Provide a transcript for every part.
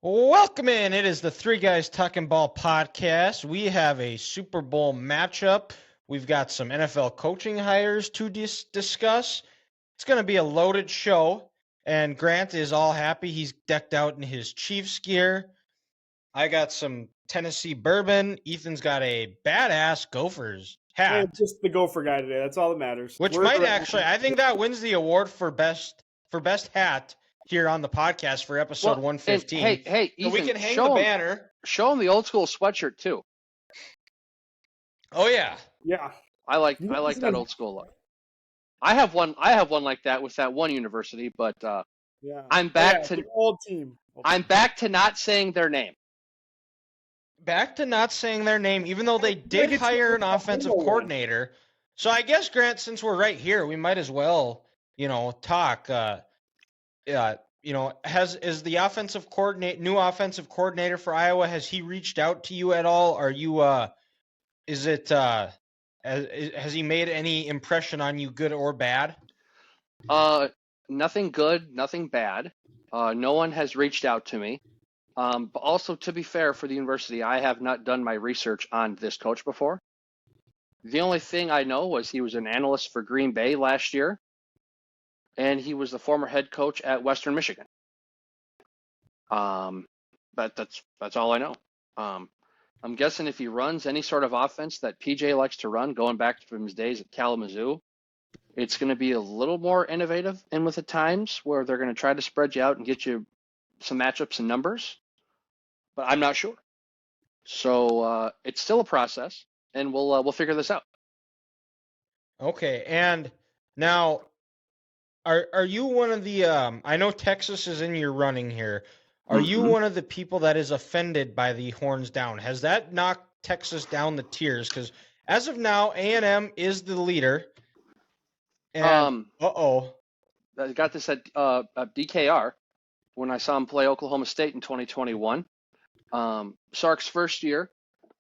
Welcome in. It is the Three Guys Talking Ball podcast. We have a Super Bowl matchup. We've got some NFL coaching hires to discuss. It's going to be a loaded show, and Grant is all happy. He's decked out in his Chiefs gear. I got some Tennessee bourbon. Ethan's got a badass Gophers hat. Hey, just the Gopher guy today. That's all that matters. Which might actually, I think that wins the award for best hat here on the podcast for episode 115. Hey, Ethan, so we can hang the banner. Show him the old school sweatshirt too. Oh yeah. Yeah. I like that old school look. I have one like that with that one university, but yeah. I'm back to the old team. I'm back to not saying their name. Back to not saying their name, even though they did hire an offensive coordinator. So I guess, Grant, since we're right here, we might as well, talk. Is the new offensive coordinator for Iowa? Has he reached out to you at all? Are you? Has he made any impression on you, good or bad? Nothing good, nothing bad. No one has reached out to me. But also, to be fair, for the university, I have not done my research on this coach before. The only thing I know was he was an analyst for Green Bay last year, and he was the former head coach at Western Michigan. But that's all I know. I'm guessing if he runs any sort of offense that PJ likes to run, going back from his days at Kalamazoo, it's going to be a little more innovative and with the times where they're going to try to spread you out and get you some matchups and numbers. But I'm not sure. So it's still a process, and we'll figure this out. Okay, and now, are you one of the? I know Texas is in your running here. Are you one of the people that is offended by the horns down? Has that knocked Texas down the tiers? Because as of now, A&M is the leader. And, I got this at DKR when I saw him play Oklahoma State in 2021. Sark's first year.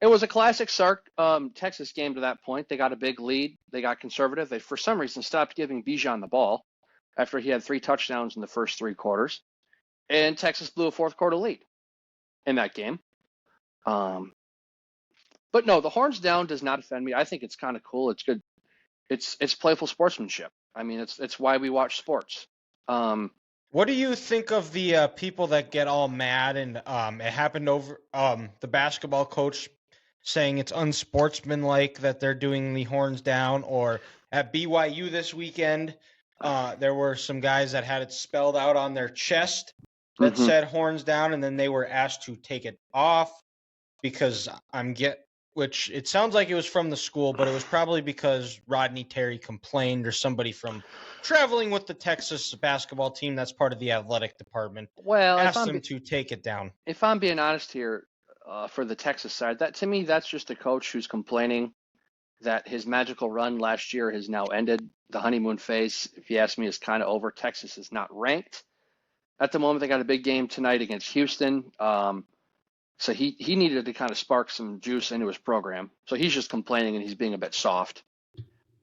It was a classic Sark Texas game to that point. They got a big lead. They got conservative. They, for some reason, stopped giving Bijan the ball after he had 3 touchdowns in the first 3 quarters. And Texas blew a fourth quarter lead in that game. But no, the horns down does not offend me. I think it's kind of cool. It's good. It's playful sportsmanship. I mean, it's why we watch sports. What do you think of the people that get all mad and it happened over the basketball coach saying it's unsportsmanlike that they're doing the horns down, or at BYU this weekend, there were some guys that had it spelled out on their chest that said horns down, and then they were asked to take it off because which it sounds like it was from the school, but it was probably because Rodney Terry complained or somebody from traveling with the Texas basketball team that's part of the athletic department asked them to take it down. If I'm being honest here, for the Texas side, that to me, that's just a coach who's complaining that his magical run last year has now ended. The honeymoon phase, if you ask me, is kind of over. Texas is not ranked at the moment. They got a big game tonight against Houston. So he needed to kind of spark some juice into his program. So he's just complaining and he's being a bit soft.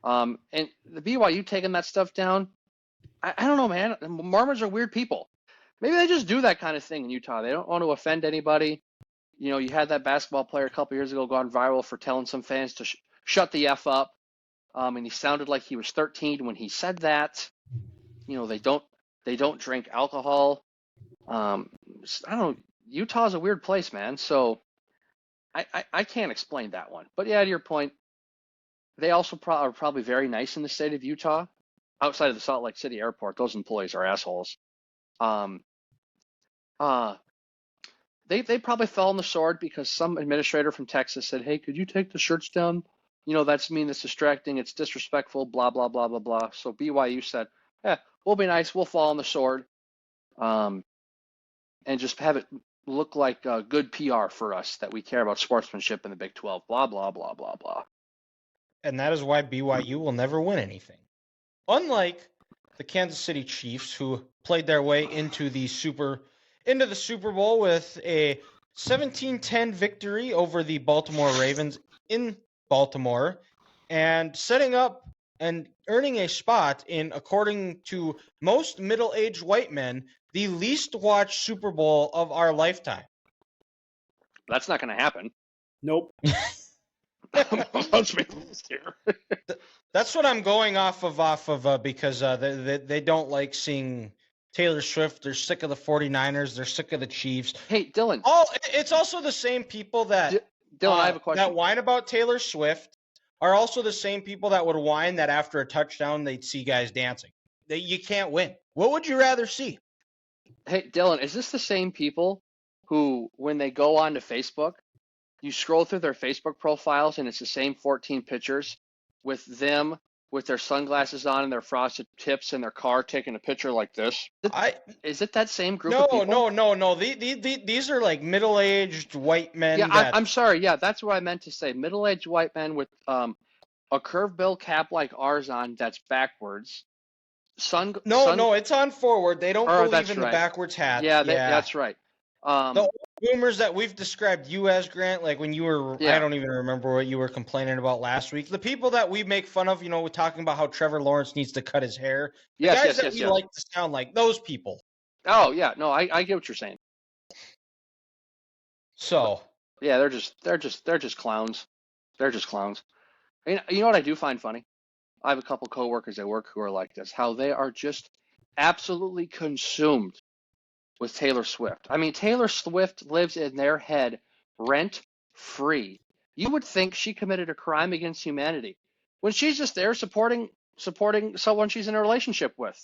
And the BYU taking that stuff down, I don't know, man. Mormons are weird people. Maybe they just do that kind of thing in Utah. They don't want to offend anybody. You had that basketball player a couple years ago gone viral for telling some fans to shut the F up. And he sounded like he was 13 when he said that. They don't drink alcohol. I don't know. Utah's a weird place, man. So I can't explain that one. But yeah, to your point, they also are probably very nice in the state of Utah. Outside of the Salt Lake City airport, those employees are assholes. They probably fell on the sword because some administrator from Texas said, "Hey, could you take the shirts down? That's mean, it's distracting, it's disrespectful, blah, blah, blah, blah, blah." So BYU said, "Yeah, we'll be nice, we'll fall on the sword, and just have it look like good PR for us that we care about sportsmanship in the Big 12, blah, blah, blah, blah, blah." And that is why BYU will never win anything. Unlike the Kansas City Chiefs, who played their way into the Super Bowl with a 17-10 victory over the Baltimore Ravens in Baltimore, and setting up and earning a spot in, according to most middle-aged white men, the least watched Super Bowl of our lifetime. That's not going to happen. Nope. Let's be honest here. That's what I'm going off of because they don't like seeing Taylor Swift. They're sick of the 49ers. They're sick of the Chiefs. Hey, Dylan. It's also the same people that Dylan, I have a question. That whine about Taylor Swift are also the same people that would whine that after a touchdown they'd see guys dancing. You can't win. What would you rather see? Hey, Dylan, is this the same people who, when they go onto Facebook, you scroll through their Facebook profiles and it's the same 14 pictures with them with their sunglasses on and their frosted tips in their car taking a picture like this? Is it that same group of people? No. These are like middle-aged white men. Yeah, I'm sorry. Yeah, that's what I meant to say. Middle-aged white men with a curved bill cap like ours on that's backwards. No, it's on forward. They don't believe in the backwards hat. Yeah, that's right. The boomers that we've described you as, Grant, like when you were, I don't even remember what you were complaining about last week. The people that we make fun of, we're talking about how Trevor Lawrence needs to cut his hair. The guys that we like to sound like those people. Oh yeah, no, I get what you're saying. So yeah, they're just clowns. They're just clowns. And you know what I do find funny? I have a couple coworkers at work who are like this. How they are just absolutely consumed with Taylor Swift. I mean, Taylor Swift lives in their head rent free. You would think she committed a crime against humanity when she's just there supporting someone she's in a relationship with.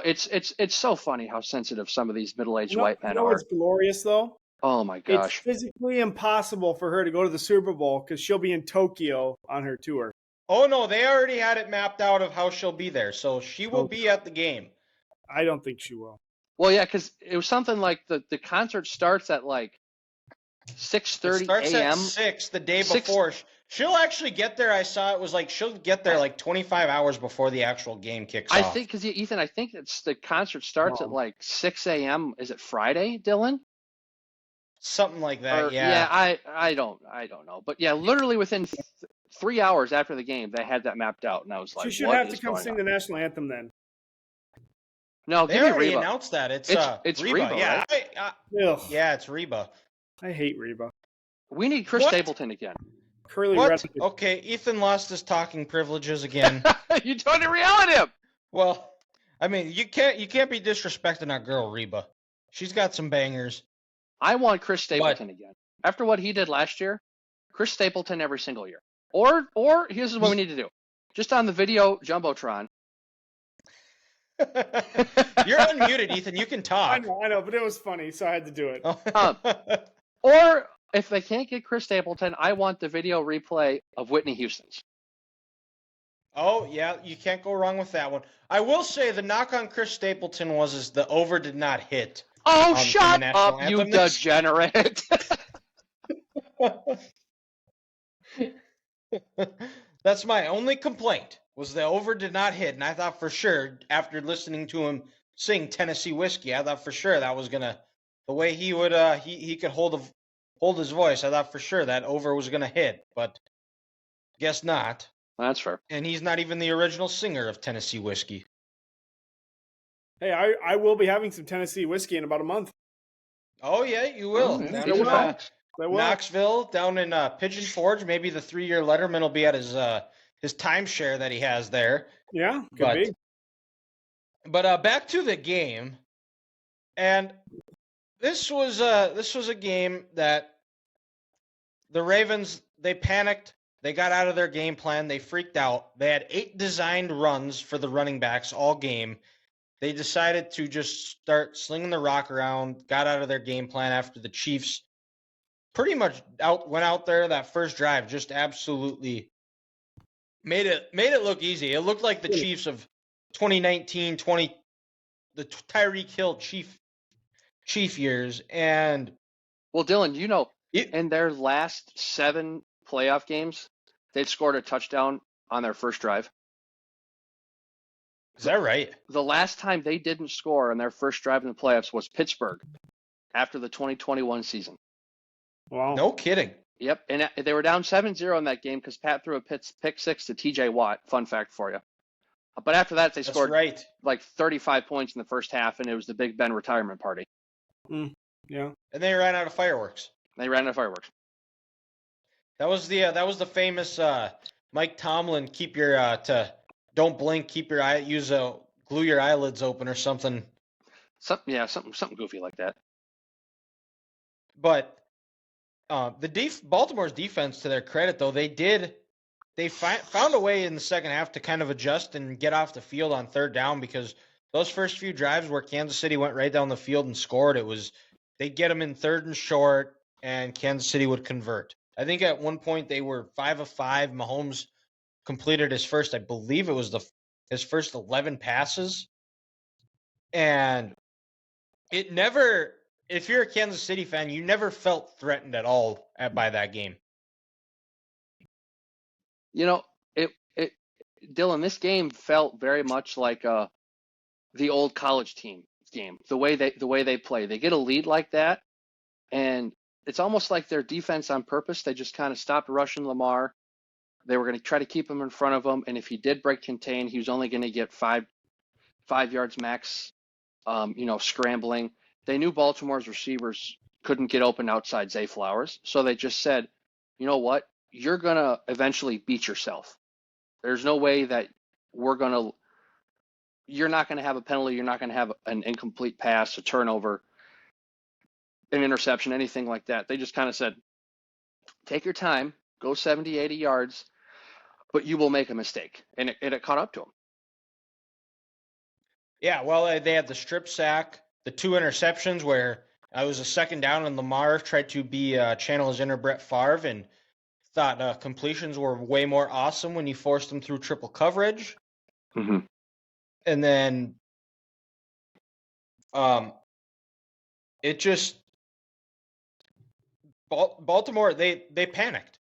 It's so funny how sensitive some of these middle-aged white men are. It's glorious though. Oh my gosh! It's physically impossible for her to go to the Super Bowl because she'll be in Tokyo on her tour. Oh no, they already had it mapped out of how she'll be there, so she will be at the game. I don't think she will. Well, yeah, because it was something like the concert starts at like 6:30 a.m. Starts at 6 the day before. She'll actually get there. I saw it was like she'll get there like 25 hours before the actual game kicks off. I think because Ethan, I think it's the concert starts at like 6 a.m. Is it Friday, Dylan? Something like that. Yeah, I don't know, but yeah, literally within 3 hours after the game, they had that mapped out, and I was like, she should have to come sing the national anthem then. No, they already announced that. It's Reba. Yeah, right? Yeah, it's Reba. I hate Reba. We need Chris Stapleton again. What? Okay, Ethan lost his talking privileges again. You tried to reel at him. Well, I mean, you can't be disrespecting our girl Reba. She's got some bangers. I want Chris Stapleton again. After what he did last year, Chris Stapleton every single year. Or here's what we need to do. Just on the video Jumbotron. You're unmuted, Ethan. You can talk. I know, but it was funny, so I had to do it. Or if they can't get Chris Stapleton, I want the video replay of Whitney Houston's. Oh, yeah, you can't go wrong with that one. I will say the knock on Chris Stapleton was the over did not hit. Oh, shut up, you degenerate. That's my only complaint, was the over did not hit. And I thought for sure, after listening to him sing Tennessee Whiskey, I thought for sure that was going to, the way he would, he could hold his voice, I thought for sure that over was going to hit. But guess not. That's fair. And he's not even the original singer of Tennessee Whiskey. Hey, I will be having some Tennessee whiskey in about a month. Oh, yeah, you will. Knoxville, down in Pigeon Forge. Maybe the 3-year Letterman will be at his timeshare that he has there. Yeah, could be. But back to the game. And this was a game that the Ravens, they panicked. They got out of their game plan. They freaked out. They had 8 designed runs for the running backs all game. They decided to just start slinging the rock around, got out of their game plan after the Chiefs pretty much went out there that first drive, just absolutely made it look easy. It looked like the Chiefs of 2019, the Tyreek Hill Chief years. And well, Dylan, in their last 7 playoff games, they'd scored a touchdown on their first drive. Is that right? The last time they didn't score on their first drive in the playoffs was Pittsburgh after the 2021 season. Wow. No kidding. Yep, and they were down 7-0 in that game because Pat threw a pick six to TJ Watt. Fun fact for you. But after that, they That's scored right. like 35 points in the first half, and it was the Big Ben retirement party. Yeah. And they ran out of fireworks. They ran out of fireworks. That was the famous Mike Tomlin keep your don't blink, keep your eye glue your eyelids open or something. Something goofy like that. But Baltimore's defense, to their credit though, they found a way in the second half to kind of adjust and get off the field on third down, because those first few drives where Kansas City went right down the field and scored, they'd get them in third and short and Kansas City would convert. I think at one point they were 5 of 5. Mahomes completed his first, I believe it was his first 11 passes. And it never, if you're a Kansas City fan, you never felt threatened at all by that game. You know, Dylan, this game felt very much like the old college team game. The way they play, they get a lead like that, and it's almost like their defense on purpose. They just kind of stopped rushing Lamar. They were going to try to keep him in front of him, and if he did break contain, he was only going to get five yards max. Scrambling. They knew Baltimore's receivers couldn't get open outside Zay Flowers, so they just said, you know what? You're going to eventually beat yourself. There's no way that you're not going to have a penalty. You're not going to have an incomplete pass, a turnover, an interception, anything like that. They just kind of said, take your time, go 70, 80 yards, but you will make a mistake. And it caught up to them. Yeah, well, they had the strip sack, the 2 interceptions where it was a second down and Lamar tried to channel his inner Brett Favre and thought completions were way more awesome when you forced them through triple coverage. Mm-hmm. And then it just Baltimore, they panicked.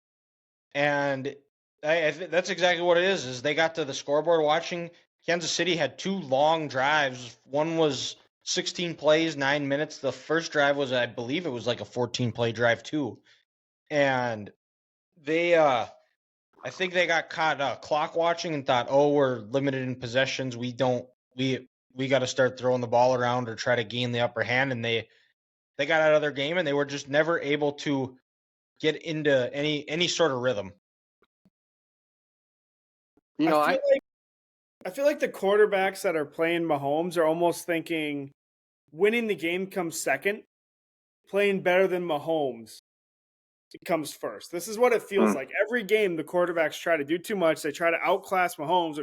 And that's exactly what it is they got to the scoreboard watching. Kansas City had 2 long drives. One was 16 plays, 9 minutes. The first drive was, I believe it was like a 14-play drive too. And they, I think they got caught clock watching and thought, oh, we're limited in possessions. We got to start throwing the ball around or try to gain the upper hand. And they got out of their game and they were just never able to get into any sort of rhythm. I feel like the quarterbacks that are playing Mahomes are almost thinking winning the game comes second, playing better than Mahomes comes first. This is what it feels like. Every game, the quarterbacks try to do too much. They try to outclass Mahomes.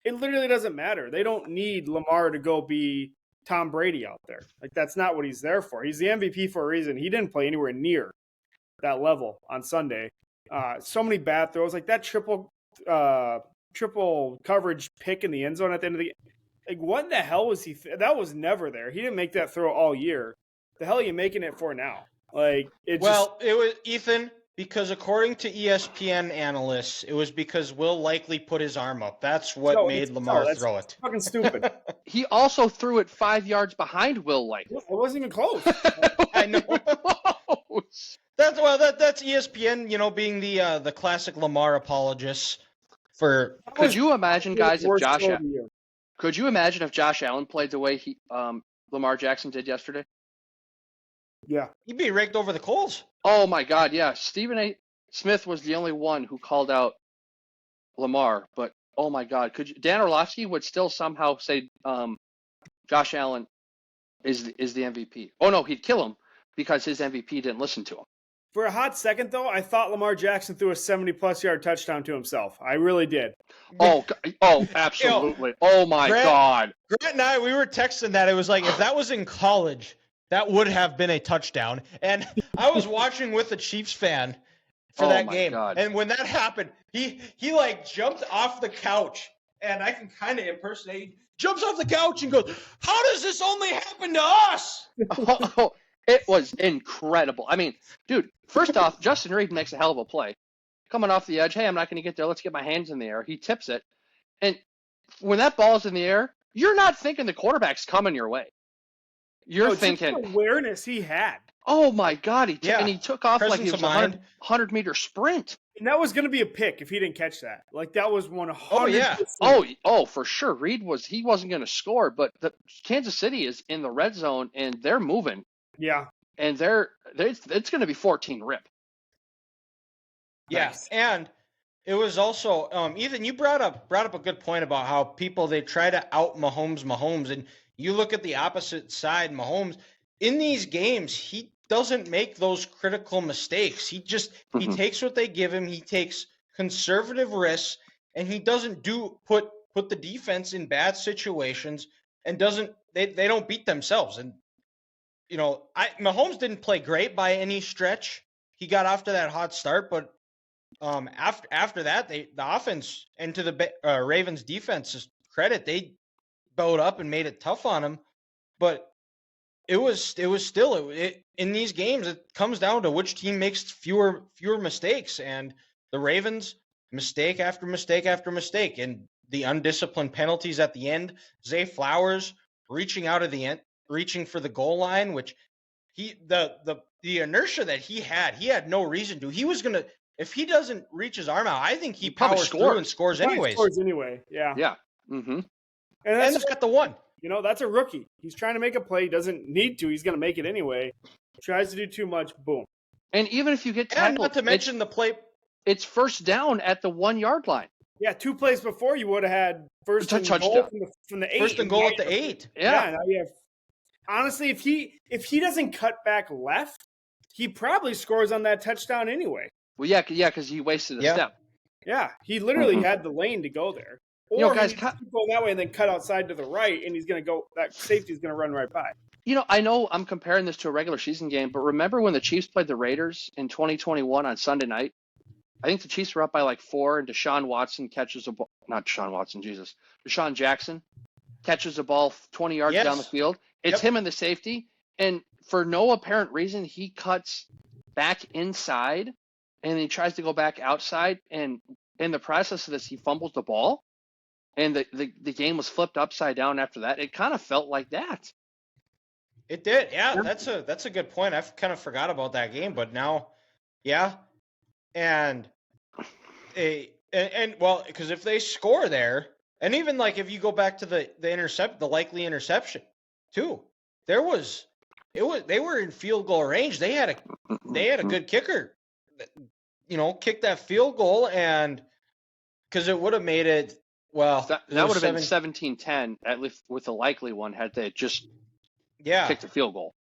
It literally doesn't matter. They don't need Lamar to go be Tom Brady out there. Like, that's not what he's there for. He's the MVP for a reason. He didn't play anywhere near that level on Sunday. So many bad throws. Like that triple coverage pick in the end zone at the end of the game. Like, what in the hell was he? That was never there. He didn't make that throw all year. The hell are you making it for now? Like, it was Ethan, because according to ESPN analysts, it was because Will likely put his arm up. That's what made Lamar throw it. Fucking stupid. He also threw it 5 yards behind Will likely. It wasn't even close. I know. That's ESPN, being the classic Lamar apologists. Could you imagine, guys, could you imagine if Josh Allen played the way Lamar Jackson did yesterday? Yeah. He'd be raked over the coals. Oh, my God, yeah. Stephen A. Smith was the only one who called out Lamar, but, oh, my God. Dan Orlovsky would still somehow say Josh Allen is the MVP. Oh, no, he'd kill him because his MVP didn't listen to him. For a hot second, though, I thought Lamar Jackson threw a 70-plus yard touchdown to himself. I really did. Oh, absolutely. Oh, my God. Grant and I, we were texting that. It was like, if that was in college, that would have been a touchdown. And I was watching with a Chiefs fan for that game. God. And when that happened, he like jumped off the couch. And I can kind of impersonate. He jumps off the couch and goes, how does this only happen to us? It was incredible. I mean, dude, first off, Justin Reed makes a hell of a play. Coming off the edge, hey, I'm not going to get there. Let's get my hands in the air. He tips it. And when that ball's in the air, you're not thinking the quarterback's coming your way. You're thinking. Just the awareness he had. Oh, my God. And he took off like he was a 100-meter sprint. And that was going to be a pick if he didn't catch that. Like that was 100%. Oh, yeah. Oh, for sure. He wasn't going to score, but the Kansas City is in the red zone and they're moving. Yeah. And it's going to be 14 rip. Yeah, Nice. and it was also Ethan. You brought up a good point about how people they try to out Mahomes, and you look at the opposite side. Mahomes in these games, he doesn't make those critical mistakes. He takes what they give him. He takes conservative risks, and he doesn't put the defense in bad situations, and they don't beat themselves. And Mahomes didn't play great by any stretch. He got off to that hot start, but after that, the offense, and to the Ravens defense's credit, they bowed up and made it tough on him. But it was still in these games, it comes down to which team makes fewer mistakes, and the Ravens mistake after mistake after mistake, and the undisciplined penalties at the end. Zay Flowers reaching out of the end, reaching for the goal line, which the inertia that he had no reason to. He was gonna. If he doesn't reach his arm out, I think he powers through and scores anyways. Scores anyway, yeah. Yeah. Mm-hmm. And that's got the one. That's a rookie. He's trying to make a play. He doesn't need to. He's going to make it anyway. Tries to do too much. Boom. And even if you get tackled, and not to mention the play, it's first down at the 1 yard line. Yeah, 2 plays before you would have had first and goal from the 8. First and goal at the 8. Yeah. Now you have, honestly, if he doesn't cut back left, he probably scores on that touchdown anyway. Well, yeah, because he wasted a step. Yeah, he literally had the lane to go there. Or guys, keep going that way and then cut outside to the right, and he's going to go. That safety is going to run right by. I know I'm comparing this to a regular season game, but remember when the Chiefs played the Raiders in 2021 on Sunday night? I think the Chiefs were up by like 4, and Deshaun Jackson catches a ball 20 yards down the field. It's him and the safety, and for no apparent reason, he cuts back inside. And he tries to go back outside, and in the process of this, he fumbles the ball, and the game was flipped upside down after that. It kind of felt like that. It did, yeah. That's a good point. I've kind of forgot about that game, but now, yeah, and well, because if they score there, and even like if you go back to the likely interception too, they were in field goal range. They had a good kicker. Kick that field goal, and because it would have made it, well, that would have been 17-10, at least with the likely one, had they just kicked a field goal.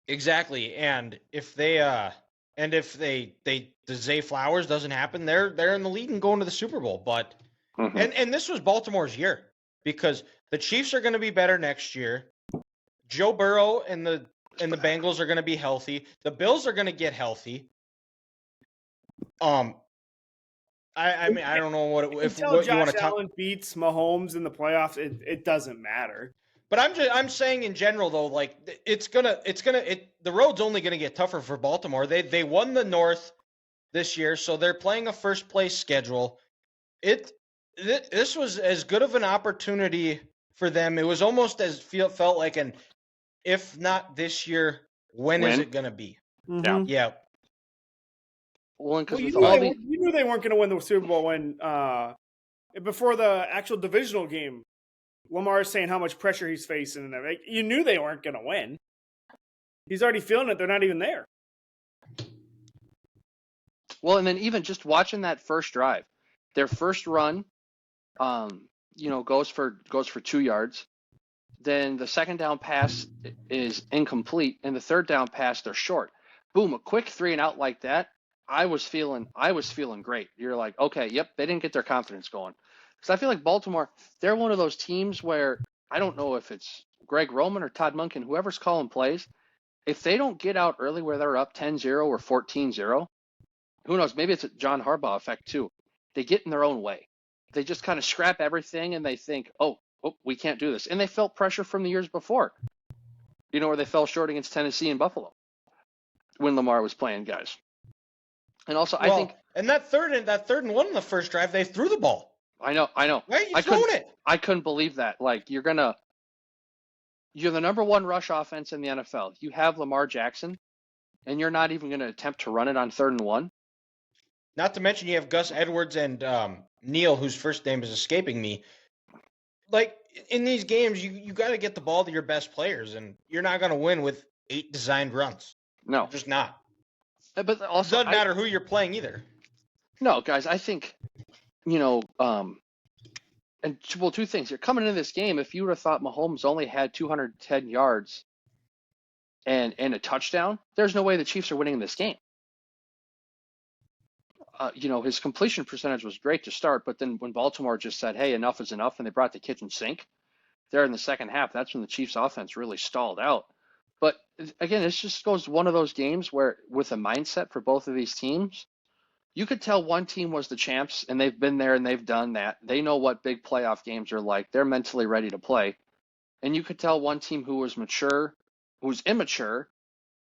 Exactly. And if the Zay Flowers doesn't happen, they're in the lead and going to the Super Bowl. But and this was Baltimore's year, because the Chiefs are going to be better next year. Joe Burrow and the Bengals are going to be healthy. The Bills are going to get healthy. I mean, I don't know what you want to talk. Allen beats Mahomes in the playoffs, it doesn't matter. But I'm saying in general though, like the road's only gonna get tougher for Baltimore. They won the North this year, so they're playing a first place schedule. This was as good of an opportunity for them. It was almost felt like an if not this year, when is it gonna be? Mm-hmm. Yeah. Well, you knew they weren't going to win the Super Bowl when before the actual divisional game, Lamar's saying how much pressure he's facing, and everything. You knew they weren't going to win. He's already feeling it. They're not even there. Well, and then even just watching that first drive, their first run, goes for 2 yards. Then the second down pass is incomplete, and the third down pass they're short. Boom, a quick 3 and out like that. I was feeling great. You're like, okay, yep, they didn't get their confidence going. Because I feel like Baltimore, they're one of those teams where I don't know if it's Greg Roman or Todd Monken, whoever's calling plays, if they don't get out early where they're up 10-0 or 14-0, who knows, maybe it's a John Harbaugh effect too. They get in their own way. They just kind of scrap everything and they think, oh, we can't do this. And they felt pressure from the years before, where they fell short against Tennessee and Buffalo when Lamar was playing guys. And also, I think, and that third and 1 in the first drive, they threw the ball. I know. Why are you throwing it? I couldn't believe that. Like you're the number 1 rush offense in the NFL. You have Lamar Jackson, and you're not even going to attempt to run it on 3rd and 1. Not to mention you have Gus Edwards and Neal, whose first name is escaping me. Like, in these games, you got to get the ball to your best players, and you're not going to win with 8 designed runs. No. You're just not. But also, it doesn't matter who you're playing either. No, guys, I think, and two things. You're coming into this game, if you would have thought Mahomes only had 210 yards and a touchdown, there's no way the Chiefs are winning this game. His completion percentage was great to start, but then when Baltimore just said, hey, enough is enough, and they brought the kitchen sink there in the second half, that's when the Chiefs offense really stalled out. But again, this just goes one of those games where with a mindset for both of these teams, you could tell one team was the champs and they've been there and they've done that. They know what big playoff games are like. They're mentally ready to play. And you could tell one team who was mature, who was immature,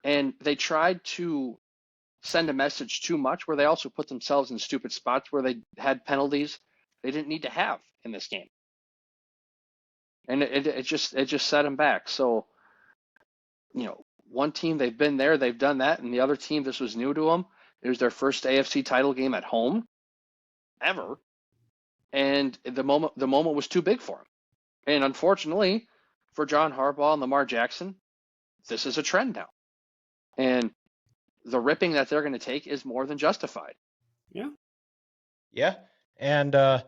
and they tried to send a message too much where they also put themselves in stupid spots where they had penalties they didn't need to have in this game. And it just set them back. So, one team, they've been there, they've done that, and the other team, this was new to them. It was their first AFC title game at home ever, and the moment was too big for them. And unfortunately, for John Harbaugh and Lamar Jackson, this is a trend now, and the ripping that they're going to take is more than justified. Yeah, and I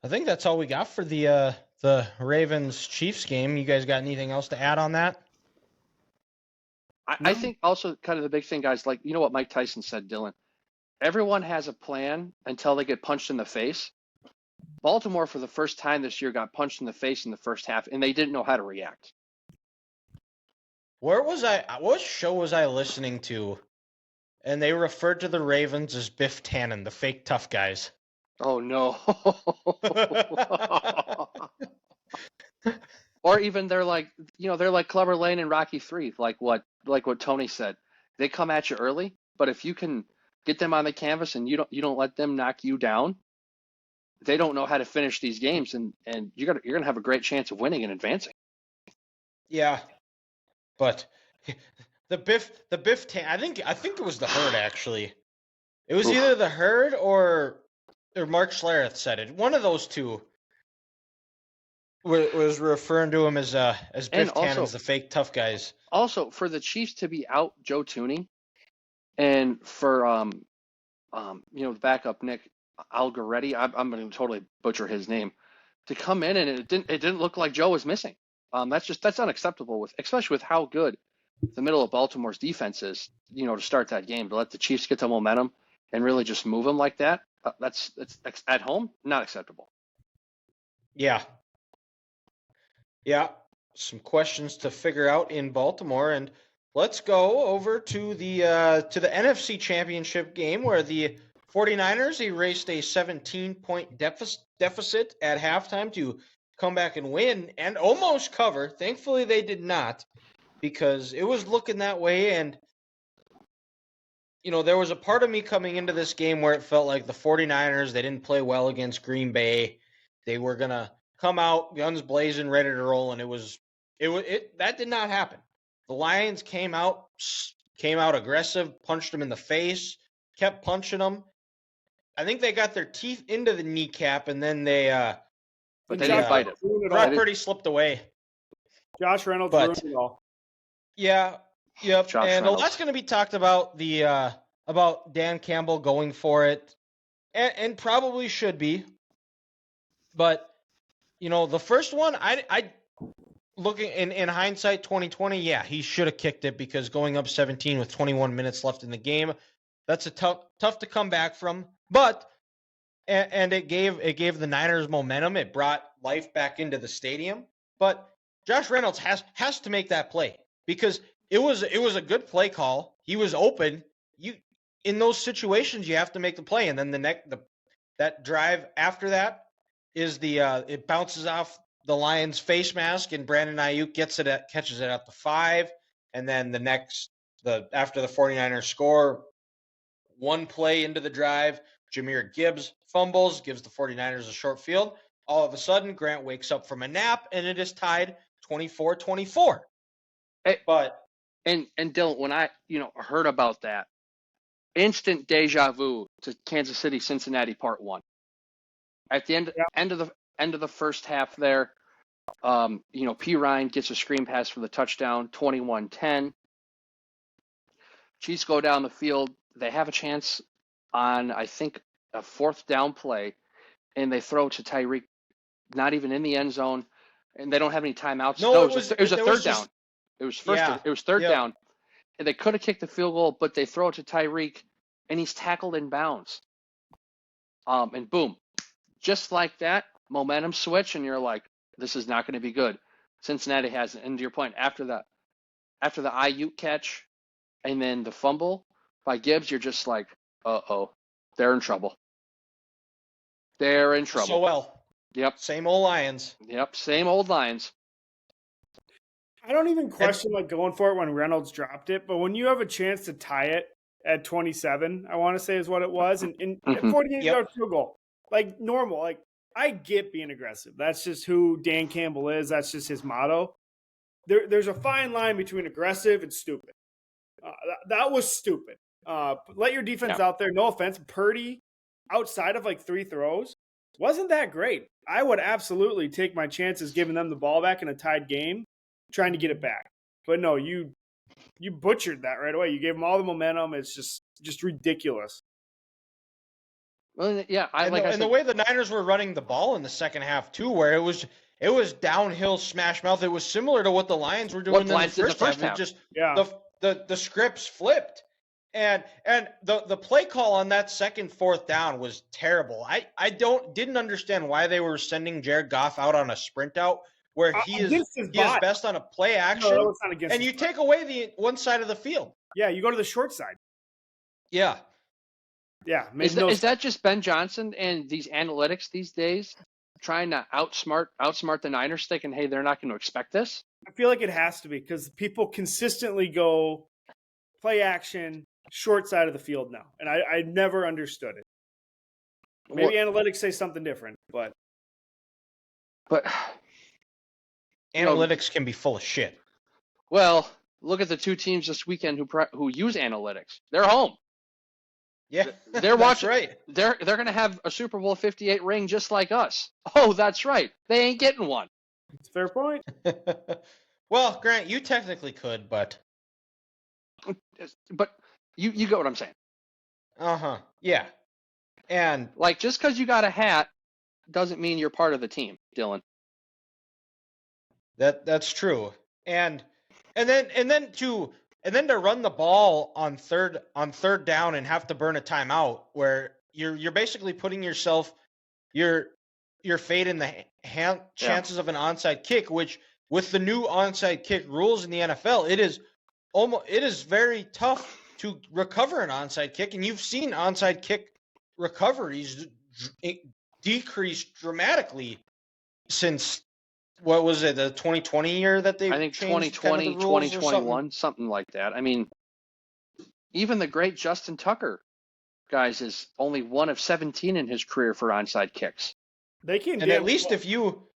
think that's all we got for the Ravens-Chiefs game. You guys got anything else to add on that? I think also kind of the big thing, guys, like, what Mike Tyson said, Dylan, everyone has a plan until they get punched in the face. Baltimore, for the first time this year, got punched in the face in the first half, and they didn't know how to react. Where was I? What show was I listening to? And they referred to the Ravens as Biff Tannen, the fake tough guys. Oh, no. Or even they're like Clubber Lane and Rocky 3, like what Tony said. They come at you early, but if you can get them on the canvas and you don't let them knock you down, they don't know how to finish these games, and you're gonna have a great chance of winning and advancing. Yeah, but the Biff Tannen, I think it was the Herd actually. It was either the Herd or Mark Schlereth said it. One of those two was referring to him as Biff Tannen's the fake tough guys. Also, for the Chiefs to be out Joe Thuney, and for the backup Nick Algoretti, I'm going to totally butcher his name, to come in and it didn't look like Joe was missing. That's unacceptable especially with how good the middle of Baltimore's defense is. To start that game, to let the Chiefs get the momentum and really just move them like that. That's at home, not acceptable. Yeah. Yeah, some questions to figure out in Baltimore, and let's go over to the NFC Championship game where the 49ers erased a 17-point deficit at halftime to come back and win and almost cover. Thankfully, they did not, because it was looking that way, and there was a part of me coming into this game where it felt like the 49ers, they didn't play well against Green Bay. They were going to come out guns blazing, ready to roll, and that did not happen. The Lions came out aggressive, punched them in the face, kept punching them. I think they got their teeth into the kneecap, and then but they didn't bite it. Brock Purdy slipped away. Josh Reynolds ruined it all. Yeah, yep. Josh and Reynolds. A lot's going to be talked about about Dan Campbell going for it, and probably should be. But the first one, I looking in hindsight, 2020, yeah, he should have kicked it, because going up 17 with 21 minutes left in the game, that's a tough to come back from. But and it gave the Niners momentum. It brought life back into the stadium. But Josh Reynolds has to make that play, because it was a good play call. He was open. In those situations, you have to make the play, and then that drive after that is it bounces off the Lions' face mask, and Brandon Ayuk catches it at the 5, and then after the 49ers score, one play into the drive, Jahmyr Gibbs fumbles, gives the 49ers a short field. All of a sudden, Grant wakes up from a nap, and it is tied 24-24. And Dylan, when I heard about that, instant deja vu to Kansas City, Cincinnati Part 1. At the end of the first half there, P. Ryan gets a screen pass for the touchdown, 21-10. Chiefs go down the field. They have a chance on, I think, a fourth down play, and they throw to Tyreek, not even in the end zone, and they don't have any timeouts. No, it was a third down. It was third down, and they could have kicked the field goal, but they throw it to Tyreek, and he's tackled in bounds. And boom, just like that, momentum switch, and you're like, this is not going to be good. Cincinnati has it. And to your point, after the Ayuk catch and then the fumble by Gibbs, you're just like, uh-oh, they're in trouble. They're in trouble. So well. Yep. Same old Lions. Yep, same old Lions. I don't even question going for it when Reynolds dropped it, but when you have a chance to tie it at 27, I want to say is what it was, and 48-yard field goal, like normal, like I get being aggressive. That's just who Dan Campbell is. That's just his motto. There's a fine line between aggressive and stupid. That was stupid. Let your defense out there. No offense, Purdy, outside of like 3 throws, wasn't that great. I would absolutely take my chances giving them the ball back in a tied game, trying to get it back. But no, you butchered that right away. You gave them all the momentum. It's just ridiculous. Well, yeah, and the way the Niners were running the ball in the second half too, where it was downhill smash mouth. It was similar to what the Lions were doing in the first half. It just the scripts flipped. And the play call on that second fourth down was terrible. I didn't understand why they were sending Jared Goff out on a sprint out where he is best on a play action. No, it's not against and you take away the one side of the field. Yeah, you go to the short side. Yeah. Yeah. Is that just Ben Johnson and these analytics these days trying to outsmart the Niners, thinking, hey, they're not going to expect this? I feel like it has to be because people consistently go play action, short side of the field now. And I never understood it. Maybe analytics say something different, but analytics can be full of shit. Well, look at the 2 teams this weekend who use analytics. They're home. Yeah, they're watching. Right. They're going to have a Super Bowl 58 ring just like us. Oh, that's right. They ain't getting one. It's a fair point. Well, Grant, you technically could, but you get what I'm saying. Yeah. And like just because you got a hat doesn't mean you're part of the team, Dylan. That's true. And then to run the ball on third down and have to burn a timeout where you're basically putting your fate in the chances of an onside kick, which with the new onside kick rules in the NFL, it is very tough to recover an onside kick, and you've seen onside kick recoveries decrease dramatically since what was it, the 2020 year that they I think changed 2020, kind of the rules 2021, something like that. I mean, even the great Justin Tucker, guys, is only 1 of 17 in his career for onside kicks. They can, and at least if you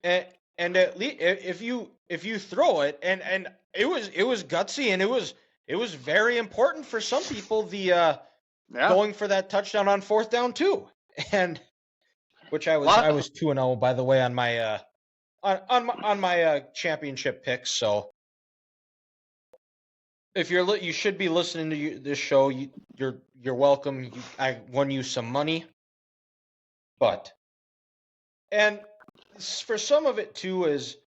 if you throw it, and it was gutsy, and it was very important for some people going for that touchdown on fourth down too, and which I was 2-0 by the way on my on my championship picks. So if you should be listening to this show, you're welcome. I won you some money, and for some of it too is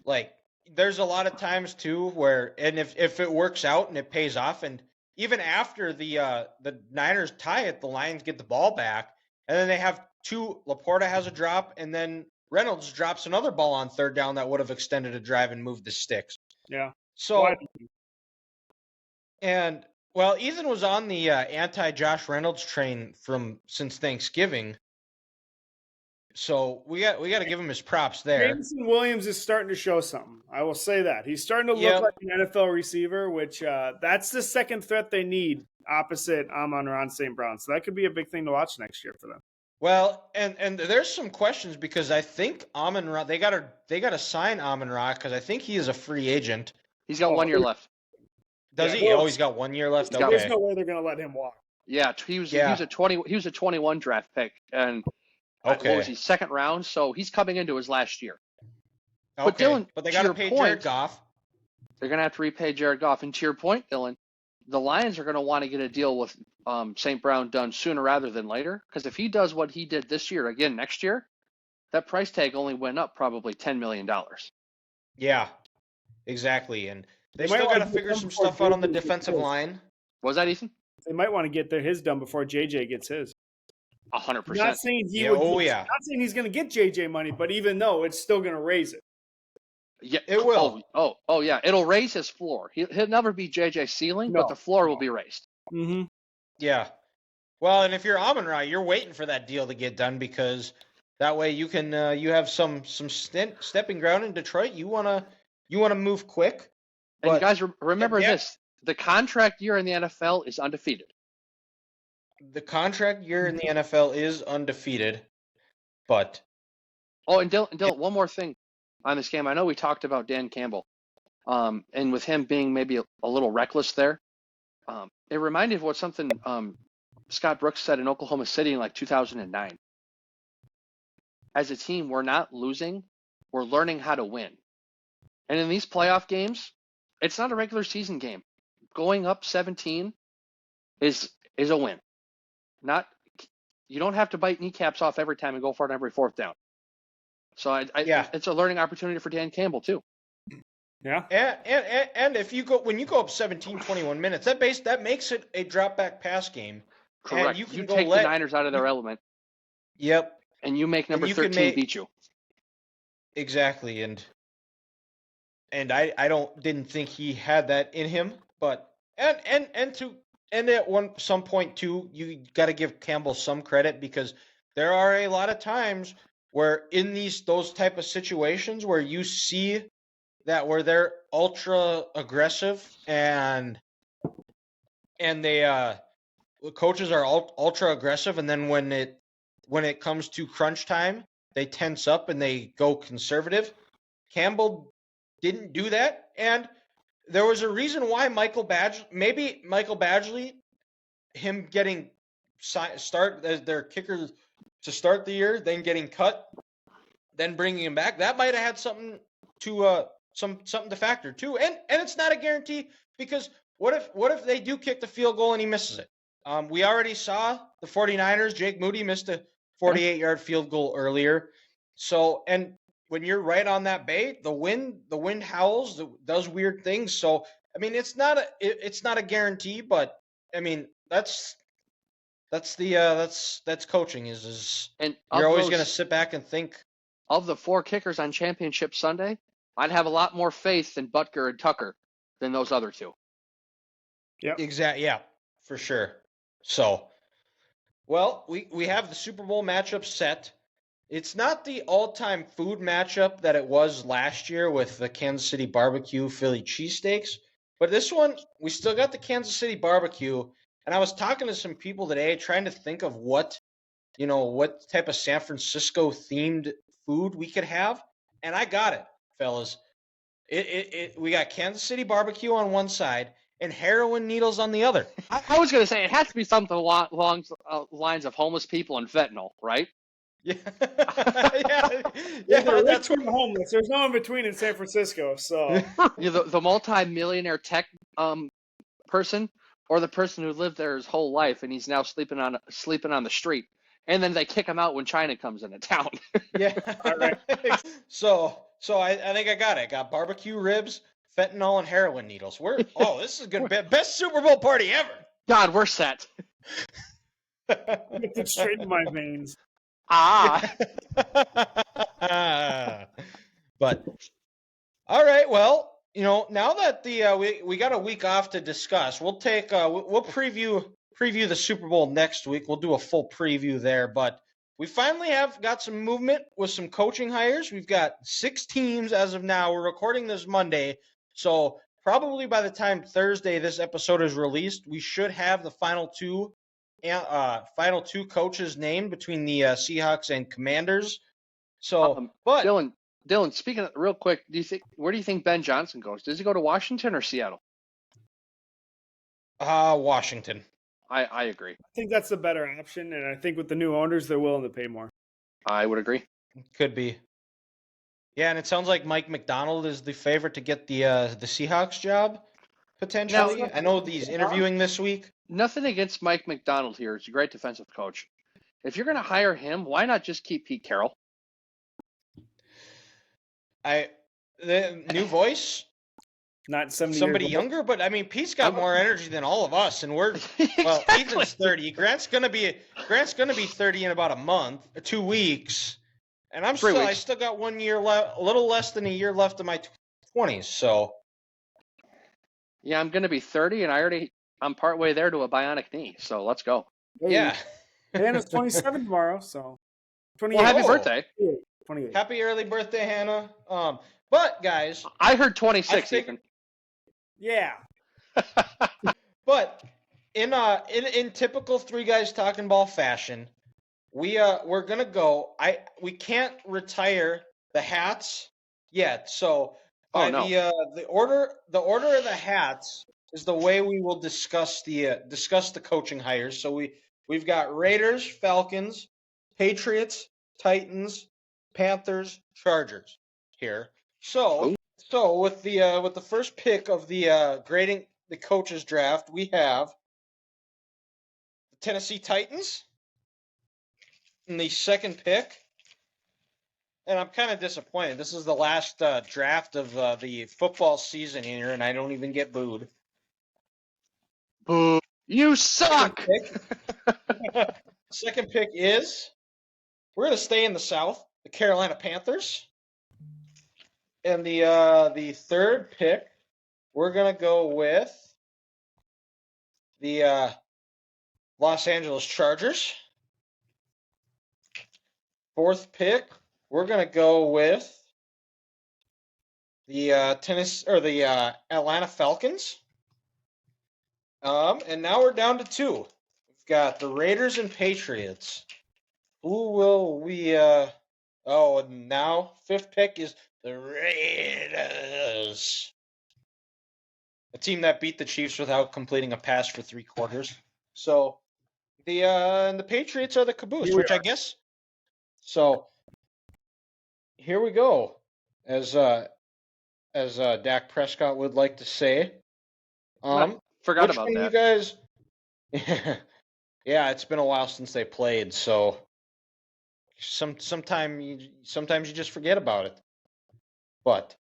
like there's a lot of times too where, and if it works out and it pays off, and even after the Niners tie it, the Lions get the ball back, and then they have Laporta has a drop, and then Reynolds drops another ball on third down that would have extended a drive and moved the sticks. Yeah. So, and well, Ethan was on the anti-Josh Reynolds train since Thanksgiving. So we got to give him his props there. Jameson Williams is starting to show something. I will say that. He's starting to look like an NFL receiver, which that's the second threat they need opposite Amon-Ra St. Brown. So that could be a big thing to watch next year for them. Well, and there's some questions because I think Amon-Ra, they got to sign Amon-Ra because I think he is a free agent. He's got 1 year left. Does Yeah, he? well, Oh, he's got 1 year left. he's got- There's Okay. no way they're going to let him walk. Yeah, he was a 21 draft pick, and what was he, Okay. second round? So he's coming into his last year. Okay. But Dylan, But they to got to your pay point, Jared Goff. they're going to have to repay Jared Goff. And to your point, Dylan, the Lions are going to want to get a deal with St. Brown done sooner rather than later. Because if he does what he did this year again next year, that price tag only went up probably $10 million. Yeah, exactly. And they They might still wanna got to get figure him some before stuff out on the JJ gets defensive his. line. Was that, Ethan? They might want to get his done before JJ gets his. 100%. Not saying he Yeah, would. oh, yeah. Not saying he's going to get JJ money, but even though it's still going to raise it. Yeah, It will. Oh, yeah. It'll raise his floor. He'll never be JJ's ceiling, No, but the floor will no. be raised. Mm-hmm. Yeah. Well, and if you're Amon-Ra, you're waiting for that deal to get done because that way you can you have some stepping ground in Detroit. You wanna move quick. And But- guys, remember yeah. this: the contract year in the NFL is undefeated. The contract year in the NFL is undefeated, but Oh, and Dylan, one more thing on this game. I know we talked about Dan Campbell, and with him being maybe a little reckless there, it reminded of what something Scott Brooks said in Oklahoma City in like 2009. As a team, we're not losing; we're learning how to win. And in these playoff games, it's not a regular season game. Going up 17 is a win. You don't have to bite kneecaps off every time and go for it on every fourth down. So Yeah. it's a learning opportunity for Dan Campbell too. Yeah. and if you go when you go up 17, 21 minutes, that makes it a drop back pass game. Correct. And you can take the Niners out of their element, Yep, and you make number you can 13 beat you. exactly. And I didn't think he had that in him, but and at some point too, you got to give Campbell some credit because there are a lot of times where in those type of situations where you see that where they're ultra aggressive and they coaches are ultra aggressive, and then when it comes to crunch time, they tense up and they go conservative. Campbell didn't do that, and there was a reason why Michael Badgley, him getting start as their kicker to start the year, then getting cut, then bringing him back, that might have had something to something to factor too. And it's not a guarantee because what if they do kick the field goal and he misses it? We already saw the 49ers. Jake Moody missed a 48-yard field goal earlier. So, and when you're right on that bay, the wind howls, does weird things. So, I mean, it's not a guarantee, but I mean, that's coaching is And you're always going to sit back and think. Of the 4 kickers on Championship Sunday, I'd have a lot more faith in Butker and Tucker than those other 2. Yep. Exactly. Yeah, for sure. So, well, we have the Super Bowl matchup set. It's not the all-time food matchup that it was last year with the Kansas City barbecue Philly cheesesteaks, but this one we still got the Kansas City barbecue. And I was talking to some people today trying to think of what type of San Francisco themed food we could have, and I got it, fellas. We got Kansas City barbecue on one side and heroin needles on the other. I was going to say it has to be something along lines of homeless people and fentanyl, right? Yeah, They're that's rich or homeless. There's no in between in San Francisco. So The multi-millionaire tech person, or the person who lived there his whole life and he's now sleeping on the street, and then they kick him out when China comes into town. yeah. All right. So I think I got it. I got barbecue ribs, fentanyl, and heroin needles. This is gonna be best Super Bowl party ever. God, we're set. Get it straight in my veins. But all right, well, now that we got a week off to discuss, we'll preview the Super Bowl next week. We'll do a full preview there, but we finally have got some movement with some coaching hires. We've got 6 teams as of now. We're recording this Monday, so probably by the time Thursday this episode is released, we should have the final two coaches named between the Seahawks and Commanders. So, but Dylan, speaking of, real quick, where do you think Ben Johnson goes? Does he go to Washington or Seattle? Washington. I agree. I think that's the better option, and I think with the new owners, they're willing to pay more. I would agree. Could be. Yeah, and it sounds like Mike McDonald is the favorite to get the Seahawks job potentially. Now- I know he's interviewing this week. Nothing against Mike McDonald here. He's a great defensive coach. If you're going to hire him, why not just keep Pete Carroll? The new voice, Not 70 somebody years old. younger, but I mean Pete's got more energy than all of us, and we're well. Exactly. Ethan's 30. Grant's gonna be 30 in about a month, 2 weeks, and I 3 weeks. still got 1 year left, a little less than a year left of my 20s. So Yeah, I'm going to be 30, and I'm partway there to a bionic knee. So let's go. yeah, Hannah's 27 tomorrow, so 28. Well, happy Oh. birthday. 28. happy early birthday, Hannah. But guys, I heard 26, I think- Ethan. Yeah. But in typical three guys talking ball fashion, we're gonna go. We can't retire the hats yet. So by no. the order of the hats is the way we will discuss the coaching hires. So we've got Raiders, Falcons, Patriots, Titans, Panthers, Chargers here. So with the first pick of the grading the coaches draft, we have the Tennessee Titans in the second pick. And I'm kind of disappointed. This is the last draft of the football season here, and I don't even get booed. Boo. You suck. Second pick is we're going to stay in the South, the Carolina Panthers. And the third pick, we're going to go with the Los Angeles Chargers. Fourth pick, we're going to go with the Atlanta Falcons. And now we're down to two. We've got the Raiders and Patriots. Who will we and now fifth pick is the Raiders. A team that beat the Chiefs without completing a pass for 3 quarters. So the Patriots are the caboose, which I guess. So here we go. As Dak Prescott would like to say. Forgot Which about one that. you guys? Yeah, it's been a while since they played, so sometimes you just forget about it. But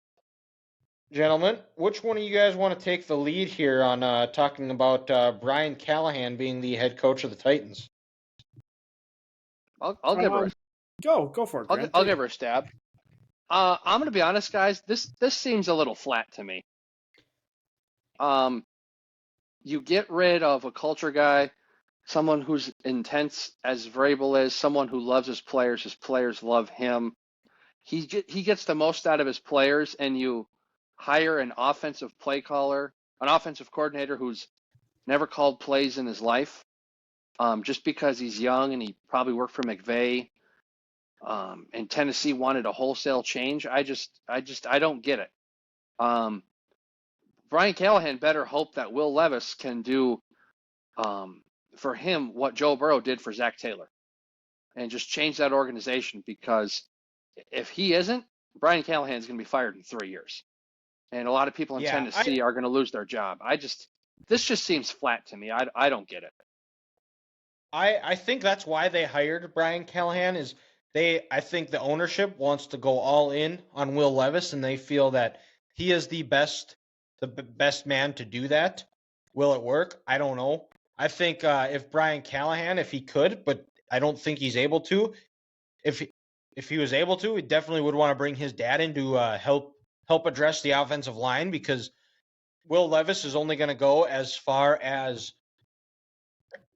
gentlemen, which one of you guys want to take the lead here on talking about Brian Callahan being the head coach of the Titans? I'll give her. Go for it, Grant. I'll give her a stab. I'm going to be honest, guys. This seems a little flat to me. You get rid of a culture guy, someone who's intense as Vrabel is, someone who loves his players love him. He gets the most out of his players, and you hire an offensive play caller, an offensive coordinator who's never called plays in his life, just because he's young and he probably worked for McVay. And Tennessee wanted a wholesale change. I don't get it. Brian Callahan better hope that Will Levis can do for him what Joe Burrow did for Zach Taylor, and just change that organization, because if he isn't, Brian Callahan's going to be fired in 3 years. And a lot of people in Tennessee are going to lose their job. This just seems flat to me. I don't get it. I think that's why they hired Brian Callahan is I think the ownership wants to go all in on Will Levis, and they feel that he is the best man to do that. Will it work? I don't know. I think if Brian Callahan, if he could, but I don't think he's able to. If he was able to, he definitely would want to bring his dad in to help address the offensive line, because Will Levis is only going to go as far as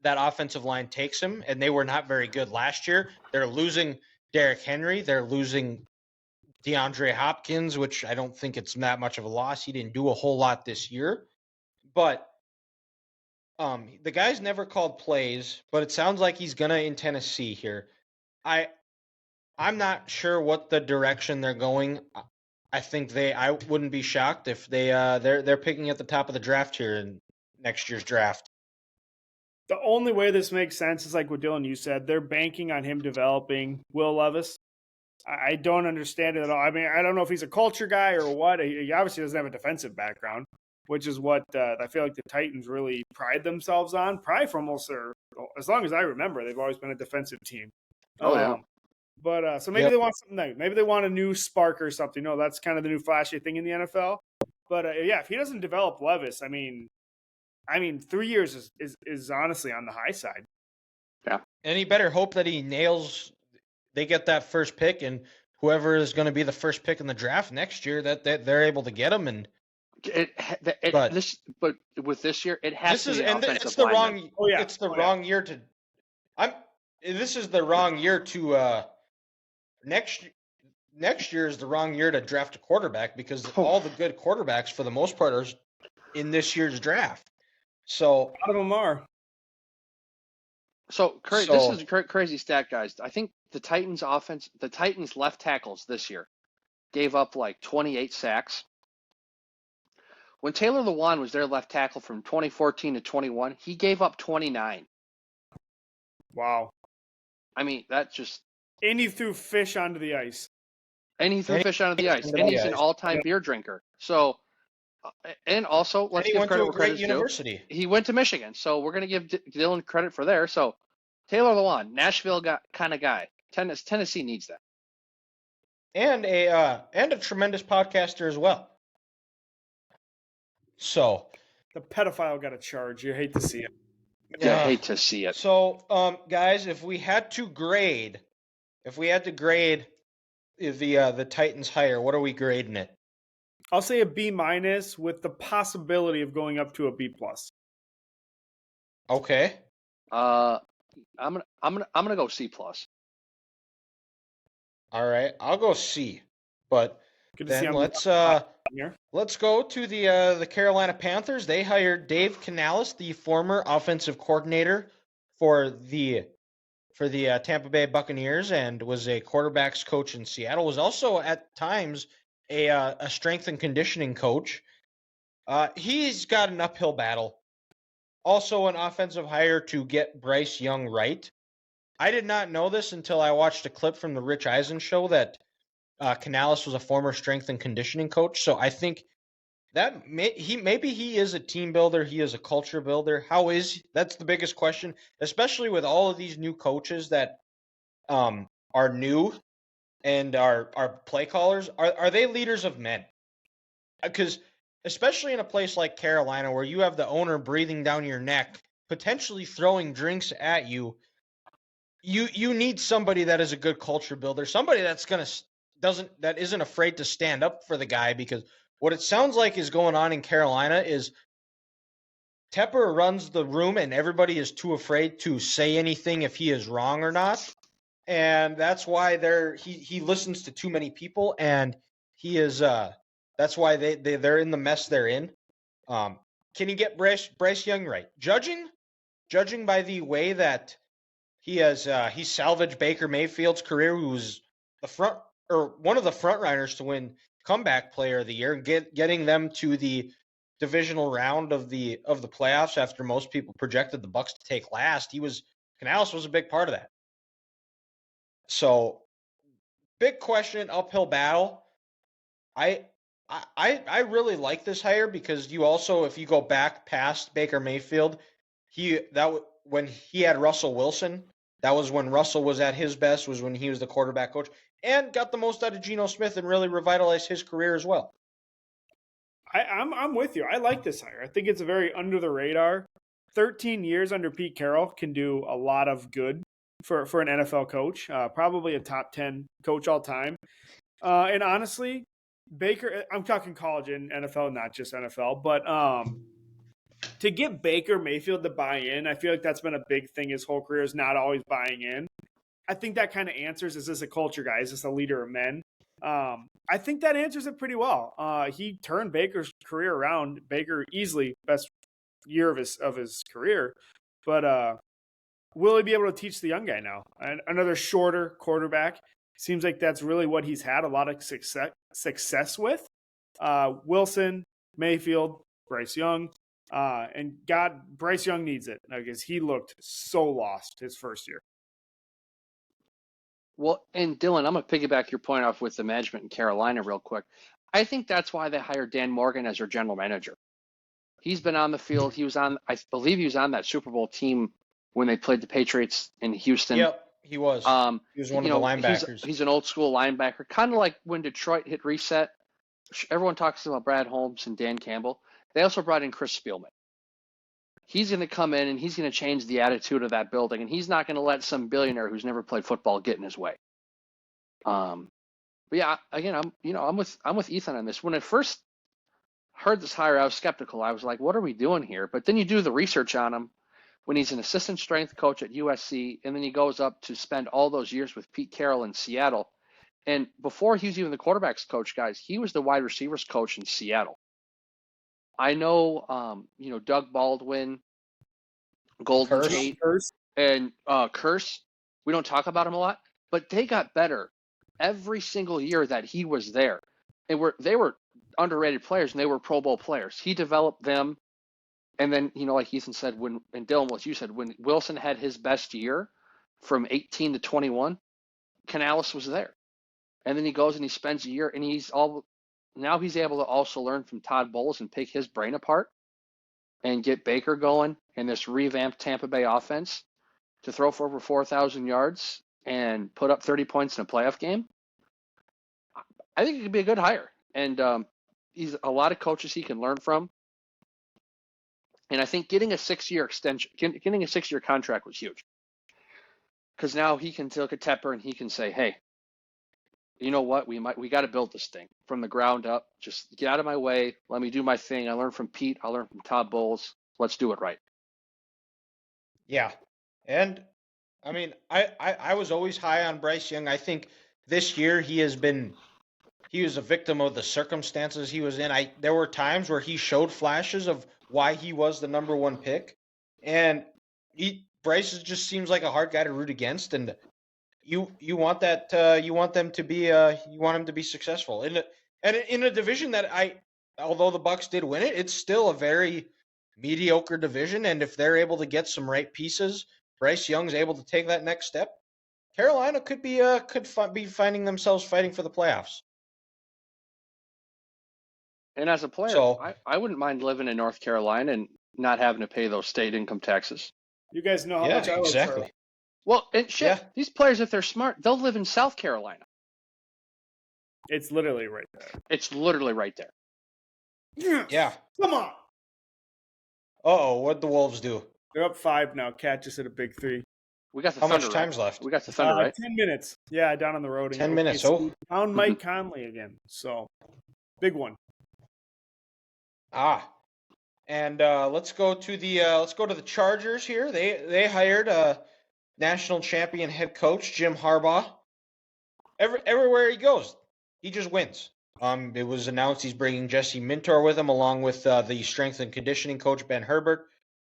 that offensive line takes him, and they were not very good last year. They're losing Derrick Henry. They're losing DeAndre Hopkins, which I don't think it's that much of a loss. He didn't do a whole lot this year. But the guy's never called plays, but it sounds like he's going to in Tennessee here. I'm not sure what the direction they're going. I think I wouldn't be shocked if they're picking at the top of the draft here next year's draft. The only way this makes sense is like what Dylan, you said. They're banking on him developing Will Levis. I don't understand it at all. I mean, I don't know if he's a culture guy or what. He obviously doesn't have a defensive background, which is what I feel like the Titans really pride themselves on. Probably for almost as long as I remember, they've always been a defensive team. Oh, yeah. But so maybe they want something new. Maybe they want a new spark or something. No, that's kind of the new flashy thing in the NFL. But yeah, if he doesn't develop Levis, I mean, 3 years is honestly on the high side. Yeah. And he better hope that they get that first pick, and whoever is going to be the first pick in the draft next year, that they're able to get him. And but with this year, it has to be an offensive it's the lineman. wrong. Oh, yeah. It's the wrong year to. This is the wrong year to. Next year is the wrong year to draft a quarterback because all the good quarterbacks, for the most part, are in this year's draft. So a lot of them are. So this is a crazy stat, guys. I think the Titans left tackles this year gave up like 28 sacks. When Taylor Lewan was their left tackle from 2014 to 21, he gave up 29. Wow. I mean, that just... And he threw fish onto the ice. And he's an all-time beer drinker. So, and also, let's give credit where credit's due. He went to Michigan, so we're going to give Dylan credit for there. So, Taylor Lewan, Nashville kind of guy. Tennessee needs that. And a tremendous podcaster as well. So, the pedophile got a charge. You hate to see it. Yeah, I hate to see it. So, guys, if we had to grade the Titans hire, what are we grading it? I'll say a B- with the possibility of going up to a B+. Okay. I'm gonna go C+. All right, I'll go C. But then let's go to the Carolina Panthers. They hired Dave Canales, the former offensive coordinator for the Tampa Bay Buccaneers, and was a quarterbacks coach in Seattle. Was also at times a strength and conditioning coach. He's got an uphill battle. Also an offensive hire to get Bryce Young right. I did not know this until I watched a clip from the Rich Eisen show that Canales was a former strength and conditioning coach. So I think that maybe he is a team builder. He is a culture builder. That's the biggest question, especially with all of these new coaches that are new and are play callers. Are they leaders of men? Because especially in a place like Carolina where you have the owner breathing down your neck, potentially throwing drinks at you, you need somebody that is a good culture builder, somebody that isn't afraid to stand up for the guy, because what it sounds like is going on in Carolina is Tepper runs the room and everybody is too afraid to say anything if he is wrong or not. And that's why he listens to too many people, and he is that's why they're in the mess they're in. Can he get Bryce Young right? Judging by the way that he salvaged Baker Mayfield's career, who was one of the front runners to win comeback player of the year, and getting them to the divisional round of the playoffs after most people projected the Bucs to take last. Canales was a big part of that. So, big question, uphill battle. I really like this hire because you also, if you go back past Baker Mayfield, when he had Russell Wilson, that was when Russell was at his best, was when he was the quarterback coach, and got the most out of Geno Smith and really revitalized his career as well. I'm with you. I like this hire. I think it's a very under the radar. 13 years under Pete Carroll can do a lot of good for an NFL coach. Probably a top 10 coach all time. And honestly, Baker, I'm talking college and NFL, not just NFL, but to get Baker Mayfield to buy in, I feel like that's been a big thing his whole career, is not always buying in. I think that kind of answers, is this a culture guy? Is this a leader of men? I think that answers it pretty well. He turned Baker's career around. Baker easily best year of his career. But will he be able to teach the young guy now? Another shorter quarterback. Seems like that's really what he's had a lot of success with. Wilson, Mayfield, Bryce Young. And God, Bryce Young needs it because he looked so lost his first year. Well, and Dylan, I'm going to piggyback your point off with the management in Carolina real quick. I think that's why they hired Dan Morgan as their general manager. He's been on the field. I believe he was on that Super Bowl team when they played the Patriots in Houston. Yep, he was. He was one of the linebackers. He's an old school linebacker, kind of like when Detroit hit reset. Everyone talks about Brad Holmes and Dan Campbell. They also brought in Chris Spielman. He's going to come in and he's going to change the attitude of that building, and he's not going to let some billionaire who's never played football get in his way. But yeah, again, I'm with Ethan on this. When I first heard this hire, I was skeptical. I was like, what are we doing here? But then you do the research on him when he's an assistant strength coach at USC, and then he goes up to spend all those years with Pete Carroll in Seattle. And before he was even the quarterback's coach, guys, he was the wide receivers coach in Seattle. I know, Doug Baldwin, Golden Tate, and Curse. We don't talk about him a lot, but they got better every single year that he was there. They were underrated players, and they were Pro Bowl players. He developed them, and then like Ethan said, and Dylan, what you said, when Wilson had his best year from 18 to 21, Canales was there, and then he goes and he spends a year, and now he's able to also learn from Todd Bowles and pick his brain apart and get Baker going in this revamped Tampa Bay offense to throw for over 4,000 yards and put up 30 points in a playoff game. I think it could be a good hire. And he's a lot of coaches he can learn from. And I think getting a 6-year extension, getting a 6-year contract was huge. Because now he can look at Tepper and he can say, hey, you know what? We got to build this thing from the ground up. Just get out of my way. Let me do my thing. I learned from Pete. I learned from Todd Bowles. Let's do it right. Yeah. And I mean, I was always high on Bryce Young. I think this year he was a victim of the circumstances he was in. There were times where he showed flashes of why he was the number one pick. And Bryce just seems like a hard guy to root against, and you want that you want him to be successful in a division that although the Bucs did win it, it's still a very mediocre division, and if they're able to get some right pieces, Bryce Young's able to take that next step, Carolina could be finding themselves fighting for the playoffs. And as a player, so, I wouldn't mind living in North Carolina and not having to pay those state income taxes. You guys know how much I work for. Well, and these players, if they're smart, they'll live in South Carolina. It's literally right there. Yeah. Come on. Uh-oh, what'd the Wolves do? They're up 5 now. Cat just hit a big 3. We got the How Thunder, much time's left? We got the Thunder, right? 10 minutes. Yeah, down on the road. 10 minutes. Oh. Found Mike Conley again. So, big one. And let's go to the Chargers here. They hired national champion head coach Jim Harbaugh. Everywhere he goes, he just wins. It was announced he's bringing Jesse Minter with him, along with the strength and conditioning coach Ben Herbert.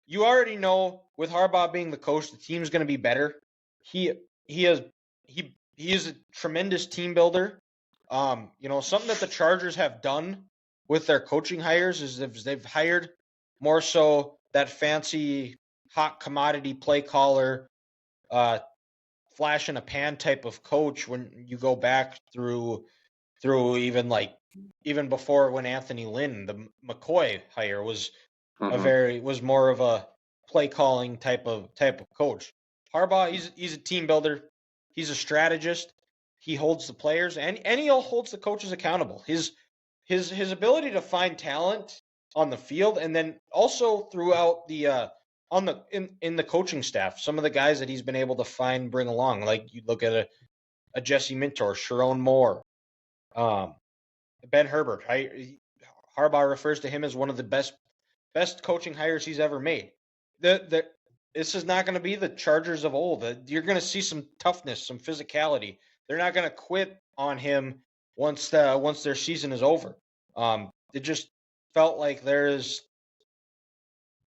You already know, with Harbaugh being the coach, the team's going to be better. He is a tremendous team builder. Something that the Chargers have done with their coaching hires is they've hired more so that fancy hot commodity play caller, flash in a pan type of coach. When you go back through even before, when Anthony Lynn, the McCoy hire was was more of a play calling type of coach. Harbaugh, he's a team builder. He's a strategist. He holds the players and he holds the coaches accountable. His ability to find talent on the field, and then also throughout the in the coaching staff, some of the guys that he's been able to bring along, like you look at a Jesse Minter, Sharon Moore, Ben Herbert. Harbaugh refers to him as one of the best coaching hires he's ever made. This is not going to be the Chargers of old. You're going to see some toughness, some physicality. They're not going to quit on him once their season is over. It just felt like there's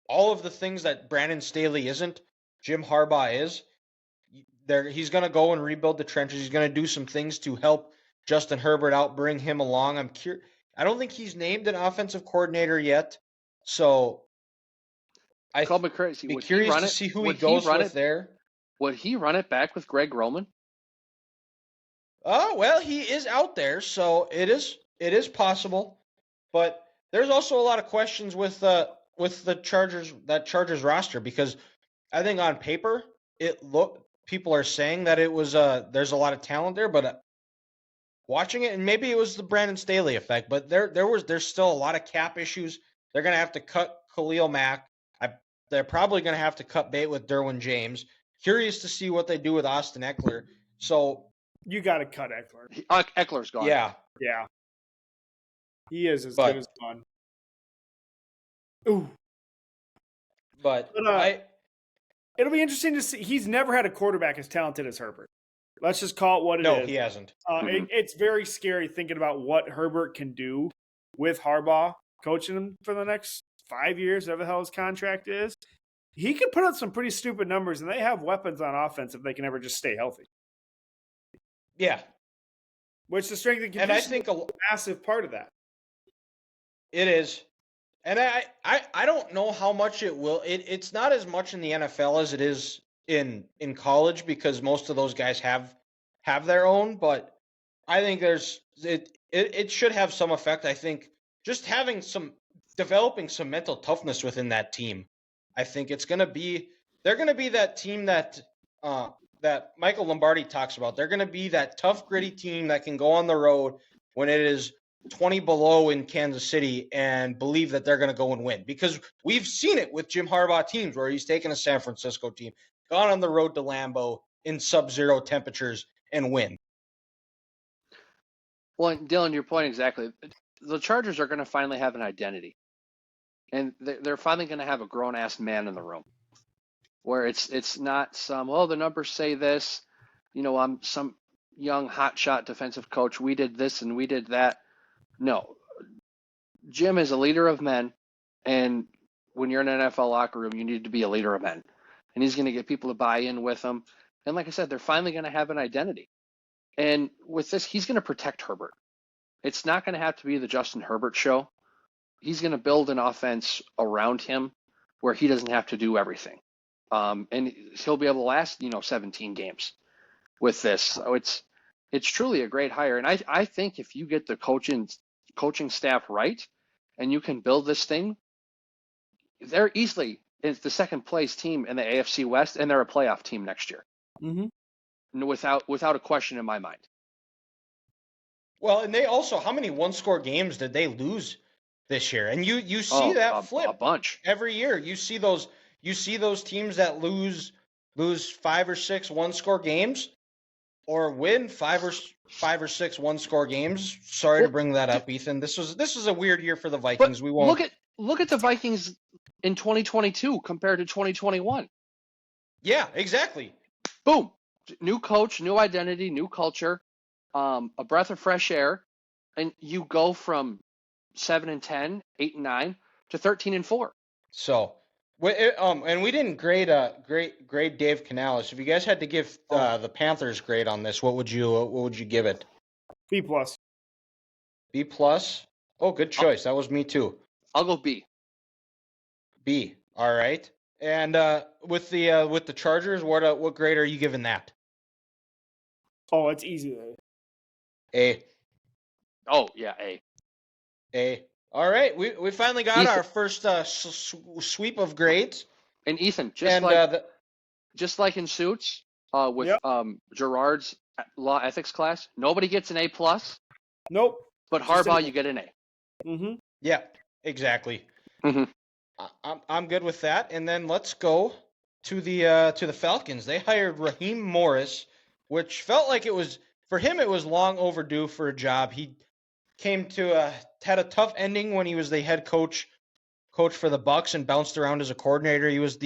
all of the things that Brandon Staley isn't, Jim Harbaugh is. He's going to go and rebuild the trenches. He's going to do some things to help Justin Herbert out, bring him along. I don't think he's named an offensive coordinator yet, so Call me crazy. Be Would he curious run to it? see who he Would he goes run with it? there. Would he run it back with Greg Roman? Oh, well, he is out there, so it is possible. But there's also a lot of questions with the Chargers roster, because I think on paper people are saying that it was there's a lot of talent there, but watching it, and maybe it was the Brandon Staley effect, but there's still a lot of cap issues. They're going to have to cut Khalil Mack. They're probably going to have to cut bait with Derwin James. Curious to see what they do with Austin Eckler. So You got to cut Eckler. Eckler's gone. yeah, Yeah. He is as good as gone. Ooh. but It'll be interesting to see. He's never had a quarterback as talented as Herbert. Let's just call it what it is. No, he hasn't. It's very scary thinking about what Herbert can do with Harbaugh coaching him for the next 5 years, whatever the hell his contract is. He could put up some pretty stupid numbers, and they have weapons on offense if they can ever just stay healthy. Yeah. Which the strength and And I conditioning think is a massive part of that. it is. And I don't know how much it will. It's not as much in the NFL as it is in college, because most of those guys have their own, but I think it should have some effect. I think just developing some mental toughness within that team. I think they're going to be that team that Michael Lombardi talks about. They're going to be that tough, gritty team that can go on the road when it is 20 below in Kansas City and believe that they're going to go and win. Because we've seen it with Jim Harbaugh teams where he's taken a San Francisco team, gone on the road to Lambeau in sub-zero temperatures and win. Well, Dylan, your point exactly. The Chargers are going to finally have an identity. And they're finally going to have a grown-ass man in the room, where it's not the numbers say this, I'm some young hotshot defensive coach. We did this and we did that. No, Jim is a leader of men, and when you're in an NFL locker room, you need to be a leader of men, and he's going to get people to buy in with him. And like I said, they're finally going to have an identity. And with this, he's going to protect Herbert. It's not going to have to be the Justin Herbert show. He's going to build an offense around him where he doesn't have to do everything. And he'll be able to last, 17 games with this. So it's truly a great hire. And I think if you get the coaching staff right and you can build this thing, they're easily it's the second place team in the AFC West, and they're a playoff team next year. Mm-hmm. Without a question in my mind. Well, and they also, how many one-score games did they lose this year? And you see that flip a bunch every year. You see those teams that lose 5 or 6 one-score games, or win 5 or 6 one-score games. Sorry to bring that up, Ethan. This is a weird year for the Vikings. We won't look at the Vikings in 2022 compared to 2021. Yeah, exactly. Boom. New coach, new identity, new culture, a breath of fresh air, and you go from 7-10, 8-9 to 13-4. So, and we didn't grade Dave Canales. If you guys had to give the Panthers grade on this, what would you give it? B+. B+. Oh, good choice. That was me too. I'll go B. B. All right. And with the Chargers, what grade are you giving that? Oh, it's easy. A. Oh yeah, A. A. All right. We finally got our first sweep of grades. And Ethan, just like in Suits, with Gerard's law ethics class, nobody gets an A+. Nope. But Harbaugh, you get an A. Mm-hmm. Yeah, exactly. Mm-hmm. I'm good with that. And then let's go to the Falcons. They hired Raheem Morris, which felt like it was long overdue for a job. He had a tough ending when he was the head coach for the Bucs and bounced around as a coordinator. He was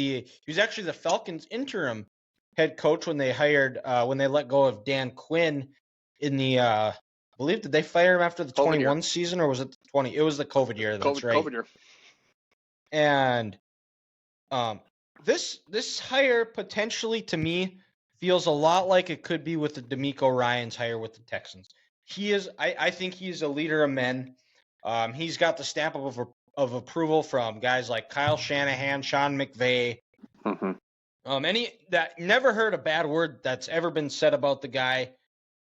actually the Falcons' interim head coach when they let go of Dan Quinn in the I believe, did they fire him after the 21 season, or was it the 20? It was the COVID year. That's right. COVID year. And this hire potentially, to me, feels a lot like it could be with the DeMeco Ryans hire with the Texans. I think he's a leader of men. He's got the stamp of of approval from guys like Kyle Shanahan, Sean McVay. That never heard a bad word that's ever been said about the guy.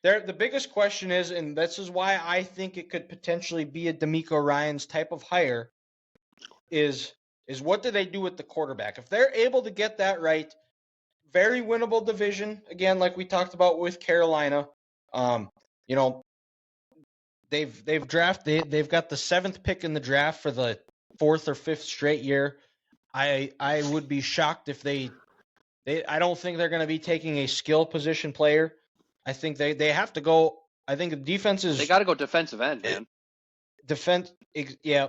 The biggest question is, and this is why I think it could potentially be a D'Amico Ryans type of hire, is what do they do with the quarterback? If they're able to get that right, very winnable division, again, like we talked about with Carolina. They've got the 7th pick in the draft for the 4th or 5th straight year. I would be shocked if I don't think they're going to be taking a skill position player. I think they have to go. I think the defense is. They got to go defensive end, man. Defense, yeah.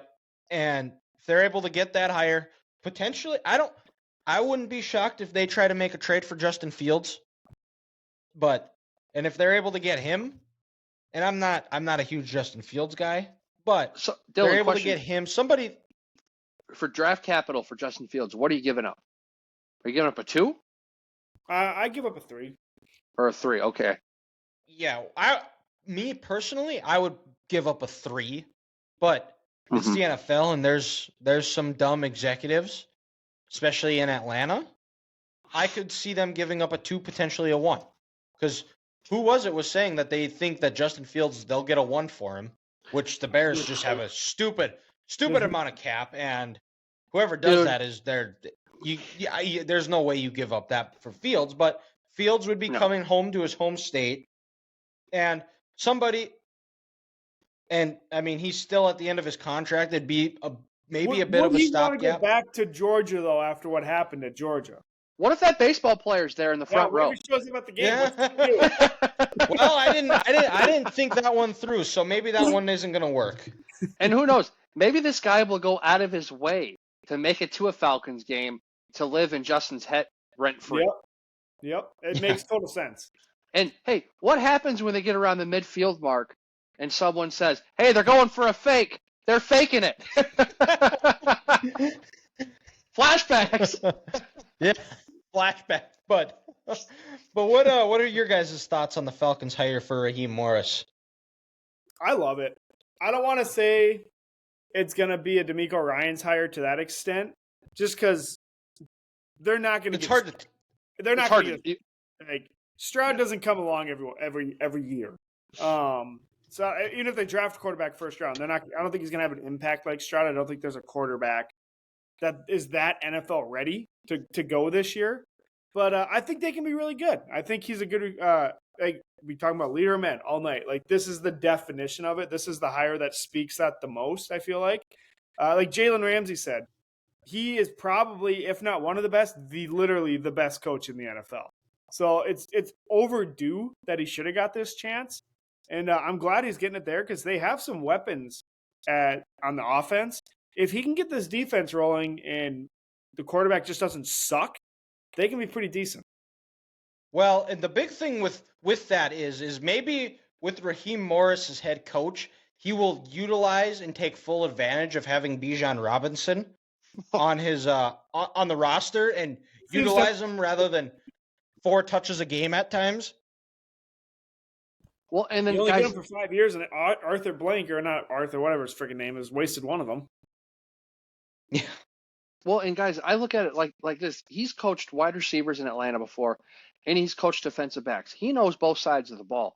And if they're able to get that higher, potentially, I wouldn't be shocked if they try to make a trade for Justin Fields. And if they're able to get him, and I'm not a huge Justin Fields guy, but so, Dylan, they're able to get him somebody for draft capital for Justin Fields. What are you giving up? Are you giving up a 2? I give up a 3. Or a 3, okay. Yeah, me personally, I would give up a 3, but it's the NFL, and there's some dumb executives, especially in Atlanta. I could see them giving up a 2, potentially a 1, because who was saying that they think that Justin Fields, they'll get a 1 for him, which the Bears just have a stupid amount of cap, and whoever does that is there's no way you give up that for Fields, but Fields would be coming home to his home state, and he's still at the end of his contract. It'd be maybe a bit of a stopgap. He want to get back to Georgia though after what happened at Georgia. What if that baseball player's there in the front row? He shows up at the game. Yeah. Well, I didn't think that one through, so maybe that one isn't going to work. And who knows? Maybe this guy will go out of his way to make it to a Falcons game to live in Justin's head rent-free. Yep. It makes total sense. And, hey, what happens when they get around the midfield mark and someone says, hey, they're going for a fake. They're faking it. Flashbacks. Yeah, flashbacks. But what are your guys' thoughts on the Falcons hire for Raheem Morris? I love it. I don't want to say it's going to be a D'Amico Ryans hire to that extent, just because they're not going to. It's hard to. They're not going to get. Like Stroud doesn't come along every year. So even if they draft a quarterback first round, they're not. I don't think he's going to have an impact like Stroud. I don't think there's a quarterback that is that NFL ready to go this year. But I think they can be really good. I think he's a good. Like we talking about leader of men all night. Like this is the definition of it. This is the hire that speaks that the most. I feel like Jalen Ramsey said, he is probably, if not one of the best, literally the best coach in the NFL. So it's overdue that he should have got this chance. And I'm glad he's getting it there because they have some weapons on the offense. If he can get this defense rolling and the quarterback just doesn't suck, they can be pretty decent. Well, and the big thing with that is maybe with Raheem Morris as head coach, he will utilize and take full advantage of having Bijan Robinson on his on the roster and utilize him rather than 4 touches a game at times. Well, and then you only get him for 5 years, and Arthur Blank, or not Arthur, whatever his freaking name is, wasted one of them. Yeah. Well, and guys, I look at it like this. He's coached wide receivers in Atlanta before, and he's coached defensive backs. He knows both sides of the ball.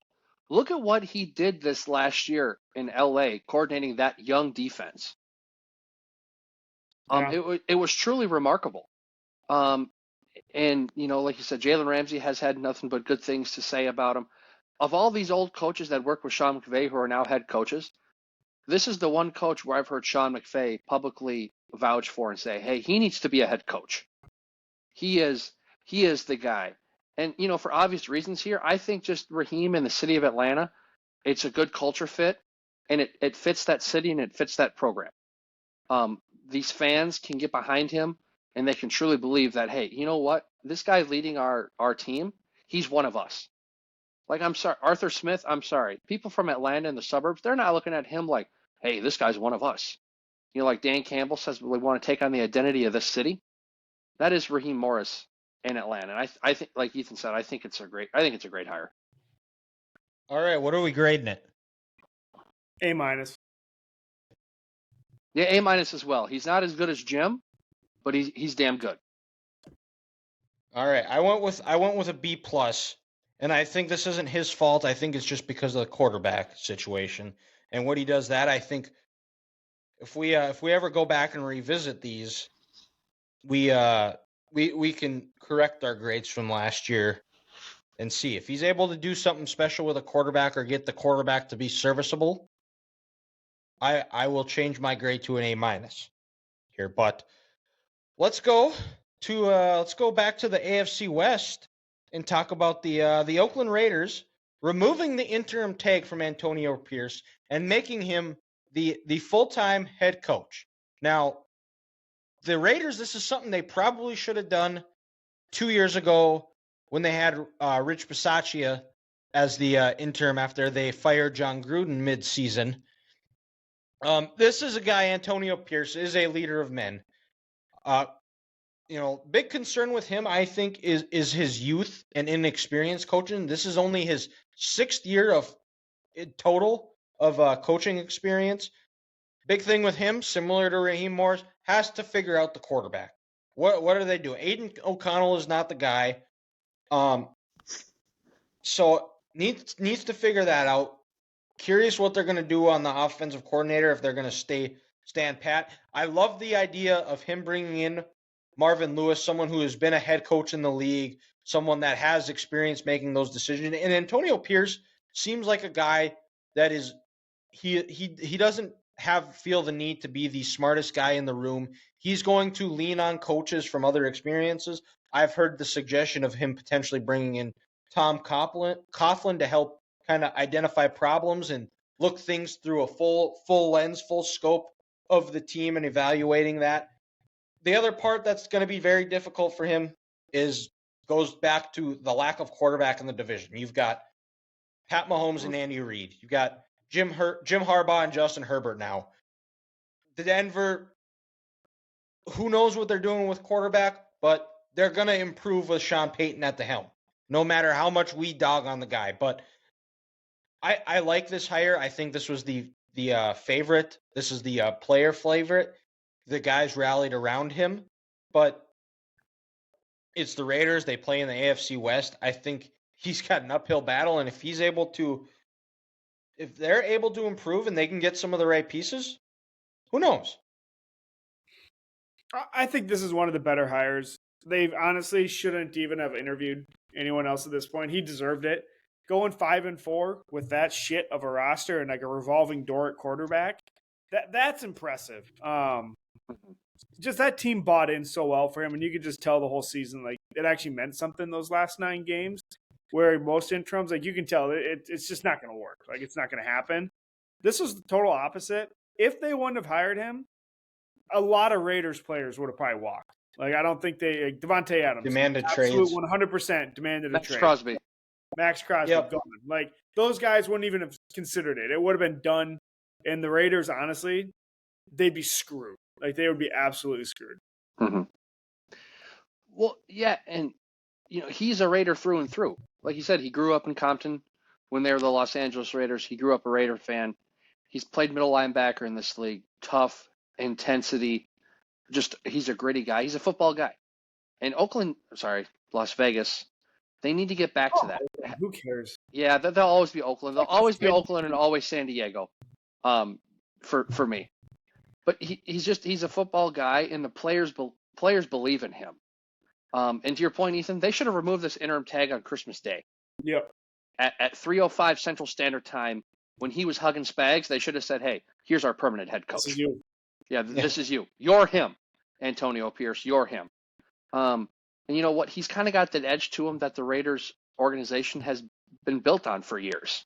Look at what he did this last year in LA, coordinating that young defense. It was truly remarkable. And, like you said, Jalen Ramsey has had nothing but good things to say about him. Of all these old coaches that worked with Sean McVay who are now head coaches, this is the one coach where I've heard Sean McVay publicly vouch for and say, hey, he needs to be a head coach. He is the guy. And, for obvious reasons here, I think just Raheem in the city of Atlanta, it's a good culture fit, and it fits that city and it fits that program. These fans can get behind him, and they can truly believe that, hey, you know what? This guy leading our team, he's one of us. Like, I'm sorry, Arthur Smith, I'm sorry. People from Atlanta and the suburbs, they're not looking at him like, hey, this guy's one of us. Like Dan Campbell says, we want to take on the identity of this city. That is Raheem Morris in Atlanta. And I think, like Ethan said, I think it's a great hire. All right, what are we grading it? A-. Yeah, A- as well. He's not as good as Jim, but he's damn good. All right, I went with a B plus, and I think this isn't his fault. I think it's just because of the quarterback situation and what he does. That I think if we ever go back and revisit these, we can correct our grades from last year and see if he's able to do something special with a quarterback or get the quarterback to be serviceable. I will change my grade to an A minus here, but let's go back to the AFC West and talk about the Oakland Raiders removing the interim tag from Antonio Pierce and making him the full-time head coach. Now, the Raiders, this is something they probably should have done 2 years ago when they had Rich Bisaccia as the interim after they fired John Gruden mid-season. This is a guy, Antonio Pierce, is a leader of men. Big concern with him, I think, is his youth and inexperience coaching. This is only his 6th year of total of coaching experience. Big thing with him, similar to Raheem Morris, has to figure out the quarterback. What are they doing? Aiden O'Connell is not the guy. So needs to figure that out. Curious what they're going to do on the offensive coordinator, if they're going to stand pat. I love the idea of him bringing in Marvin Lewis, someone who has been a head coach in the league, someone that has experience making those decisions. And Antonio Pierce seems like a guy that is he doesn't feel the need to be the smartest guy in the room. He's going to lean on coaches from other experiences. I've heard the suggestion of him potentially bringing in Tom Coughlin to help kind of identify problems and look things through a full lens, full scope of the team and evaluating that. The other part that's going to be very difficult for him goes back to the lack of quarterback in the division. You've got Pat Mahomes and Andy Reid. You've got Jim Harbaugh and Justin Herbert now. The Denver, who knows what they're doing with quarterback, but they're going to improve with Sean Payton at the helm, no matter how much we dog on the guy. But I like this hire. I think this was the favorite. This is the player favorite. The guys rallied around him, but it's the Raiders. They play in the AFC West. I think he's got an uphill battle, and if they're able to improve and they can get some of the right pieces, who knows? I think this is one of the better hires. They honestly shouldn't even have interviewed anyone else at this point. He deserved it. Going 5-4 with that shit of a roster and like a revolving door at quarterback, that's impressive. Just that team bought in so well for him, and you could just tell the whole season like it actually meant something those last 9 games. Where most interims, like you can tell, it's just not going to work. Like it's not going to happen. This was the total opposite. If they wouldn't have hired him, a lot of Raiders players would have probably walked. Like I don't think Devontae Adams demanded trades. 100% demanded a trade. Max Crosby Yep. gone. Like those guys wouldn't even have considered it. It would have been done. And the Raiders, honestly, they'd be screwed. Like they would be absolutely screwed. Mm-hmm. Well, yeah, and he's a Raider through and through. Like you said, he grew up in Compton when they were the Los Angeles Raiders. He grew up a Raider fan. He's played middle linebacker in this league. Tough, intensity. He's a gritty guy. He's a football guy. And Las Vegas, they need to get back to that. Who cares? Yeah, they'll always be Oakland. They'll always be Oakland and always San Diego for me. But he's a football guy, and the players believe in him. And to your point, Ethan, they should have removed this interim tag on Christmas Day. Yep. At 3:05 Central Standard Time, when he was hugging Spags, they should have said, "Hey, here's our permanent head coach." This is you. Yeah, this is you. You're him, Antonio Pierce. You're him. And you know what? He's kind of got that edge to him that the Raiders organization has been built on for years.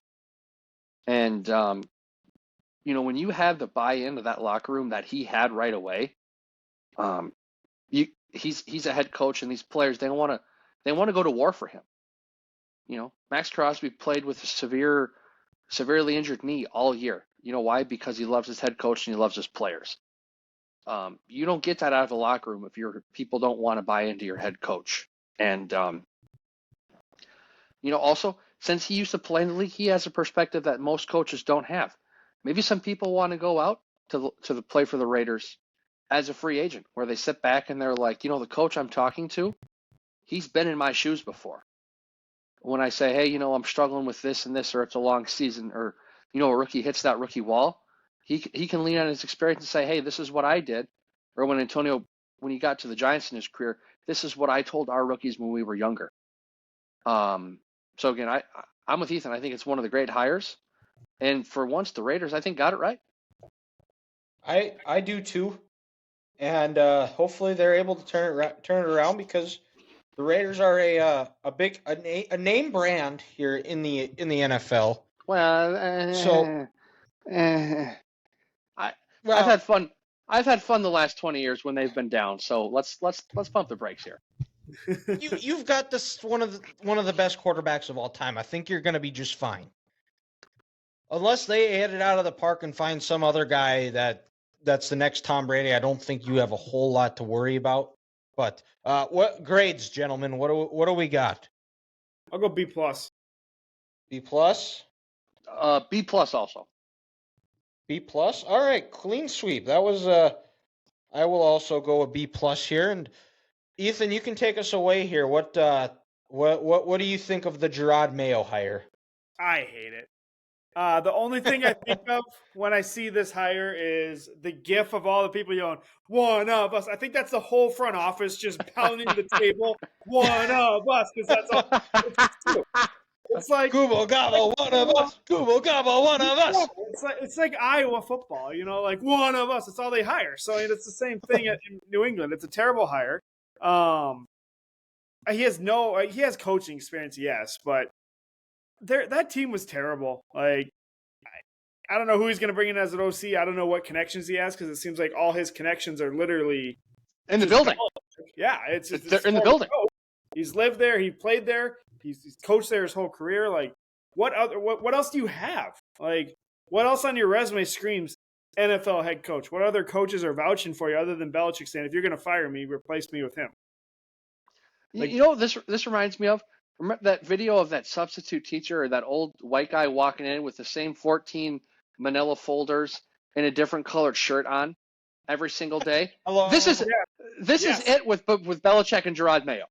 And when you have the buy-in of that locker room that he had right away, he's a head coach, and these players they want to go to war for him. Max Crosby played with a severely injured knee all year. You know why? Because he loves his head coach and he loves his players. You don't get that out of the locker room if your people don't want to buy into your head coach. And also since he used to play in the league, he has a perspective that most coaches don't have. Maybe some people want to go out to the play for the Raiders as a free agent, where they sit back and they're like, the coach I'm talking to, he's been in my shoes before. When I say, hey, I'm struggling with this and this, or it's a long season, or a rookie hits that rookie wall, he can lean on his experience and say, hey, this is what I did. Or when he got to the Giants in his career, this is what I told our rookies when we were younger. So again, I'm with Ethan. I think it's one of the great hires, and for once, the Raiders, I think, got it right. I do too, and hopefully they're able to turn it around, because the Raiders are a name brand here in the NFL. Well, I've had fun. I've had fun the last 20 years when they've been down. So let's pump the brakes here. You've got this one of the best quarterbacks of all time. I think you're going to be just fine, unless they hit it out of the park and find some other guy that's the next Tom Brady. I don't think you have a whole lot to worry about. But what grades, gentlemen? What do we got? I'll go B plus. B plus. B plus also. B plus. All right, clean sweep. That was. I will also go a B plus here. And Ethan, you can take us away here. What do you think of the Gerard Mayo hire? I hate it. The only thing I think of when I see this hire is the gif of all the people yelling, "One of us." I think that's the whole front office just pounding the table, "One of us," because that's all. It's like Google gobble, one of us. Google gobble, one of us. It's like Iowa football, like one of us. It's all they hire. So it's the same thing in New England. It's a terrible hire. He has coaching experience, yes, but that team was terrible. Like, I don't know who he's going to bring in as an OC. I don't know what connections he has, because it seems like all his connections are literally in the building. Yeah, they're in the building. He's lived there. He played there. He's coached there his whole career. Like, what else do you have? Like, what else on your resume screams NFL head coach? What other coaches are vouching for you other than Belichick saying, if you're going to fire me, replace me with him? Like, this reminds me of, remember that video of that substitute teacher or that old white guy walking in with the same 14 manila folders and a different colored shirt on every single day? Hello. This is it with Belichick and Gerard Mayo.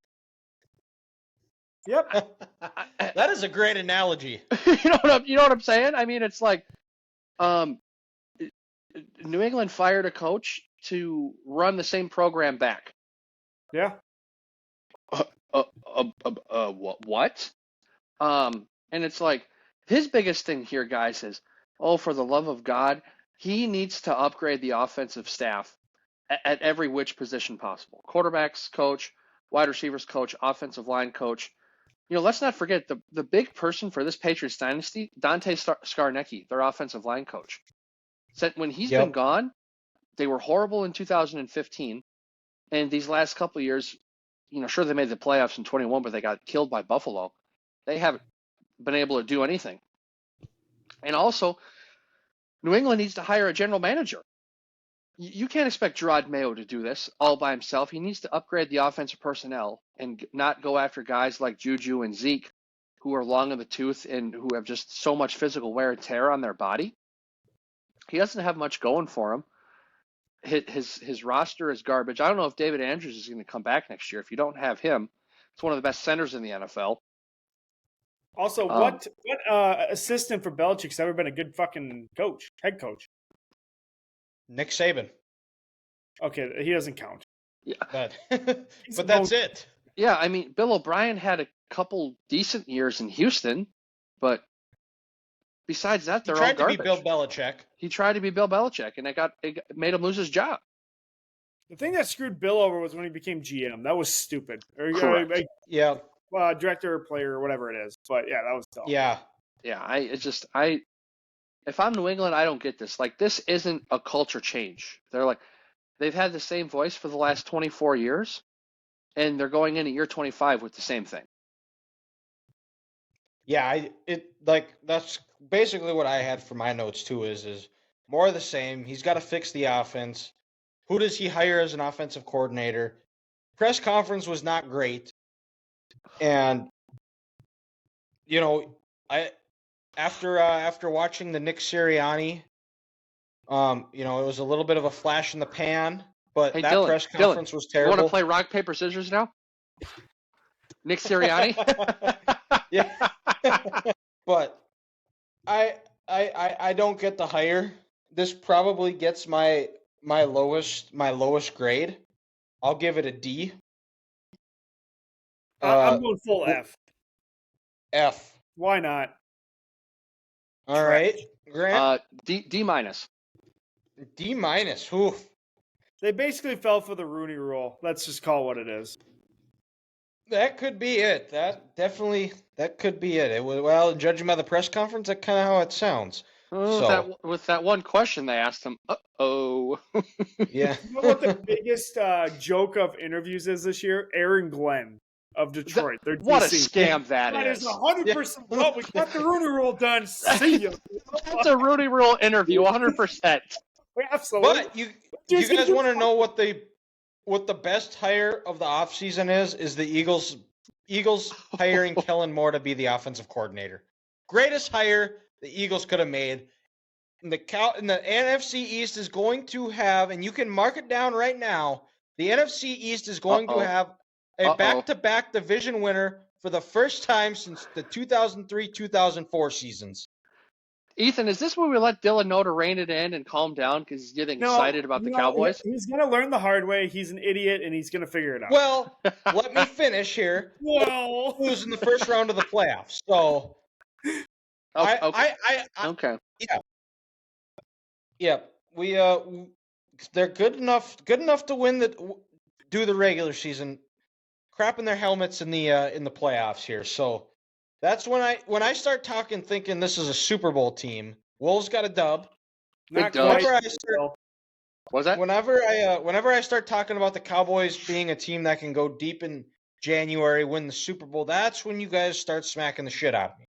Yep. That is a great analogy. You know what I'm saying? I mean, it's like New England fired a coach to run the same program back. Yeah. What? And it's like, his biggest thing here, guys, is, for the love of God, he needs to upgrade the offensive staff at every which position possible. Quarterbacks coach, wide receivers coach, offensive line coach. Let's not forget the big person for this Patriots dynasty, Dante Scarnecchia, their offensive line coach. Said when he's been gone, they were horrible in 2015, and these last couple of years, sure, they made the playoffs in 21, but they got killed by Buffalo. They haven't been able to do anything. And also, New England needs to hire a general manager. You can't expect Gerard Mayo to do this all by himself. He needs to upgrade the offensive personnel and not go after guys like Juju and Zeke, who are long in the tooth and who have just so much physical wear and tear on their body. He doesn't have much going for him. His roster is garbage. I don't know if David Andrews is going to come back next year. If you don't have him, it's one of the best centers in the NFL. Also, what assistant for Belichick's ever been a good fucking head coach? Nick Saban. Okay, he doesn't count. Yeah, but that's it. Yeah, I mean, Bill O'Brien had a couple decent years in Houston, but besides that, they're all garbage. He tried to be Bill Belichick. He tried to be Bill Belichick, and it made him lose his job. The thing that screwed Bill over was when he became GM. That was stupid. Correct. Yeah. Director or player or whatever it is. But yeah, that was dumb. Yeah. Yeah, if I'm New England, I don't get this. Like, this isn't a culture change. They've had the same voice for the last 24 years, and they're going in at year 25 with the same thing. Yeah, that's basically what I had for my notes too. Is more of the same. He's got to fix the offense. Who does he hire as an offensive coordinator? Press conference was not great, and after watching the Nick Sirianni You know, it was a little bit of a flash in the pan, but Hey, that Dylan, press conference was you want to terrible. play rock, paper, scissors now? Nick Sirianni? Yeah. But I don't get the hire. This probably gets my lowest grade. I'll give it a D. I'm going full F. F. Why not? All right, Grant. D minus. D minus. Oof. They basically fell for the Rooney Rule. Let's just call it what it is. That could be it. That could be it. Well, judging by the press conference, that's kind of how it sounds. With that one question they asked him, uh-oh. Yeah. You know what the biggest joke of interviews is this year? Aaron Glenn of Detroit. What a scam that is. is. 100%. Well, we got the Rooney Rule done. See ya. That's a Rooney Rule interview, 100%. Absolutely. But you guys want to know what the best hire of the offseason is the Eagles hiring Kellen Moore to be the offensive coordinator. Greatest hire the Eagles could have made. And the NFC East is going to have, and you can mark it down right now, the NFC East is going to have a back-to-back division winner for the first time since the 2003-2004 seasons. Ethan, is this where we let Dylan know to rein it in and calm down because he's getting excited about the Cowboys? He's going to learn the hard way. He's an idiot, and he's going to figure it out. Well, let me finish here. Well, Lose in the first round of the playoffs. So, okay. Yeah. They're good enough to win do the regular season, crapping their helmets in the playoffs here. So that's when I start thinking this is a Super Bowl team. Wolves got a dub. Whenever I start talking about the Cowboys being a team that can go deep in January, win the Super Bowl, that's when you guys start smacking the shit out of me.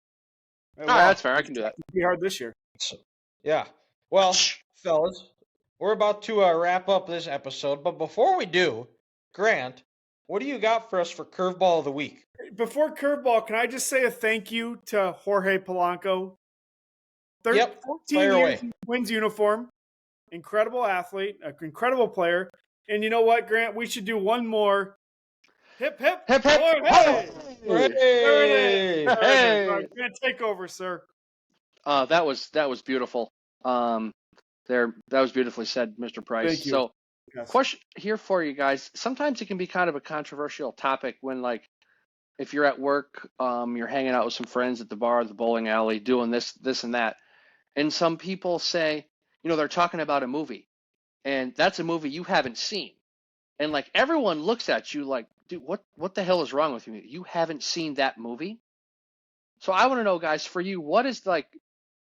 That's fair. I can do that. It'll be hard this year. So, yeah. Well, fellas, we're about to wrap up this episode, but before we do, Grant, what do you got for us for Curveball of the Week? Before Curveball, can I just say a thank you to Jorge Polanco? 14 years in Twins uniform. Incredible athlete, an incredible player. And you know what, Grant? We should do one more. Hip, hip. Hip, hip. Hey! Hey! Grant, take over, sir. That was beautiful. That was beautifully said, Mr. Price. Thank you. So, question here for you guys. Sometimes it can be kind of a controversial topic when, like, if you're at work, you're hanging out with some friends at the bar, the bowling alley, doing this, and that. And some people say, they're talking about a movie, and that's a movie you haven't seen. And, like, everyone looks at you like, dude, what the hell is wrong with you? You haven't seen that movie? So I want to know, guys, for you, what is, like,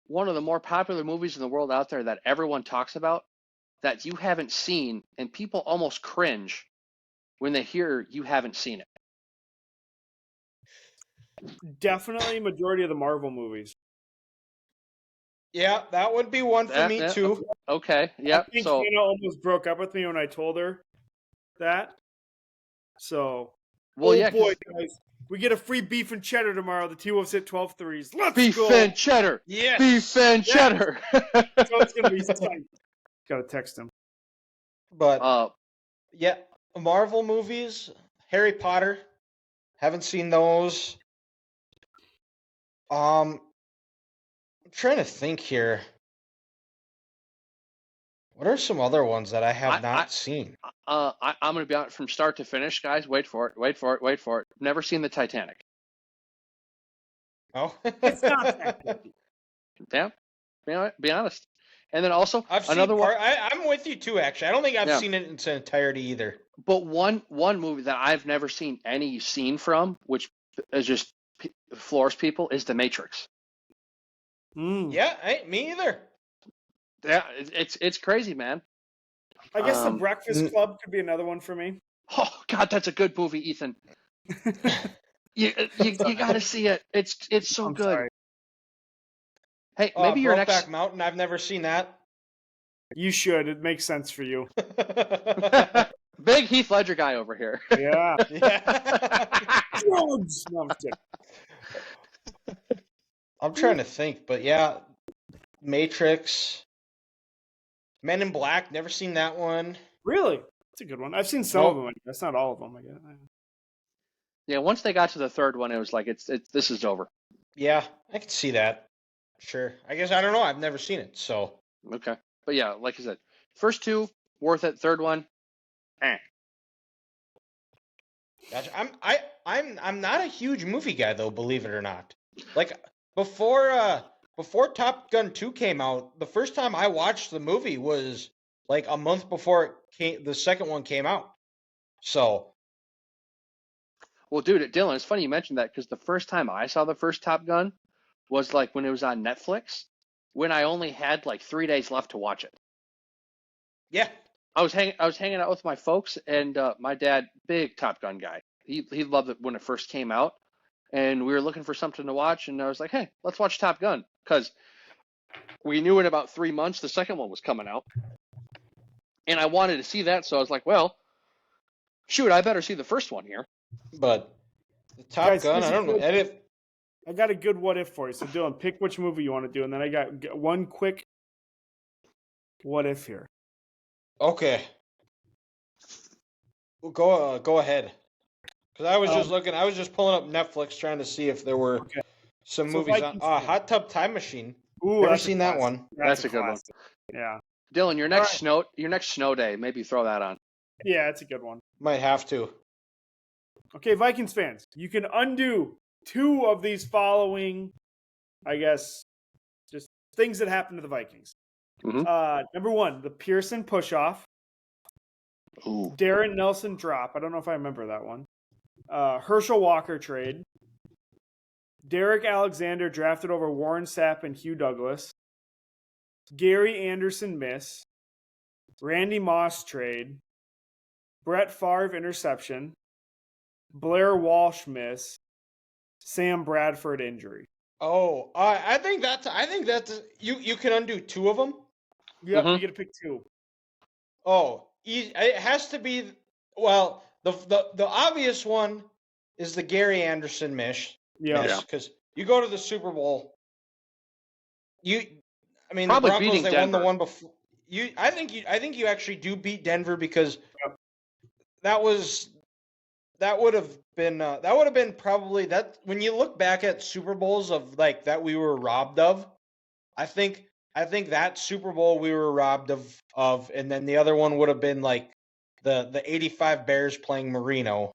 one of the more popular movies in the world out there that everyone talks about that you haven't seen, and people almost cringe when they hear you haven't seen it? Definitely majority of the Marvel movies. Yeah, that would be one for me too. Okay, yeah. I think Hannah almost broke up with me when I told her that. So, boy, guys, we get a free beef and cheddar tomorrow. The T-Wolves hit 12 threes. Let's go. Beef and cheddar. Yes. Beef and cheddar. So it's gonna be tight. Gotta text him. But yeah, Marvel movies, Harry Potter. Haven't seen those. I'm trying to think here. What are some other ones that I have not seen? I'm going to be honest, from start to finish, guys. Wait for it. Never seen the Titanic. Oh, it's not that good. Yeah, be honest. And then also I've another seen one. I'm with you too. Actually, I don't think I've seen it in its entirety either. But one movie that I've never seen any scene from, which is just floors people, is The Matrix. Yeah, me either. Yeah, it's crazy, man. I guess The Breakfast Club could be another one for me. Oh God, that's a good movie, Ethan. you got to see it. It's so good. Sorry. Hey, maybe your next Brokeback Mountain. I've never seen that. You should. It makes sense for you. Big Heath Ledger guy over here. Yeah. Drugs. No, I'm trying to think, but yeah, Matrix. Men in Black, never seen that one. Really? That's a good one. I've seen some of them. That's not all of them. I guess. Yeah, once they got to the third one, it was like this is over. Yeah, I can see that. Sure. I guess I don't know. I've never seen it, so. Okay, but yeah, like I said, first two worth it. Third one, Gotcha. I'm not a huge movie guy though, believe it or not. Like before Top Gun 2 came out, the first time I watched the movie was like a month before the second one came out. So, Well, dude, Dylan, it's funny you mentioned that because the first time I saw the first Top Gun was like when it was on Netflix, when I only had like 3 days left to watch it. yeah. I was hanging out with my folks, and my dad, big Top Gun guy. He loved it when it first came out, and we were looking for something to watch, and I was like, hey, let's watch Top Gun, because we knew in about 3 months the second one was coming out, and I wanted to see that, so I was like, well, shoot, I better see the first one here. But the Top Guys, Gun, I don't know. I got a good what if for you. So Dylan, pick which movie you want to do, and then I got one quick what if here. Okay. Well, go ahead. Because I was just looking. I was just pulling up Netflix trying to see if there were some movies on. Hot Tub Time Machine. Ooh, never seen that one. That's a good one. Yeah. Dylan, your next snow day, maybe throw that on. Yeah, it's a good one. Might have to. Okay, Vikings fans, you can undo 2 of these following, I guess, just things that happened to the Vikings. Mm-hmm. Number 1, the Pearson push-off. Ooh. Darren Nelson drop. I don't know if I remember that one. Herschel Walker trade. Derek Alexander drafted over Warren Sapp and Hugh Douglas. Gary Anderson miss. Randy Moss trade. Brett Favre interception. Blair Walsh miss. Sam Bradford injury. Oh, I think that's you can undo 2 of them. Yep, you get to pick 2. Oh, it has to be. Well, the obvious one is the Gary Anderson miss. Yeah. Because you go to the Super Bowl. The Probably Broncos, beating they Denver. won the one before. I think you actually do beat Denver because that would have been probably that when you look back at Super Bowls of like that we were robbed of. I think that Super Bowl we were robbed of, and then the other one would have been like the '85 Bears playing Marino.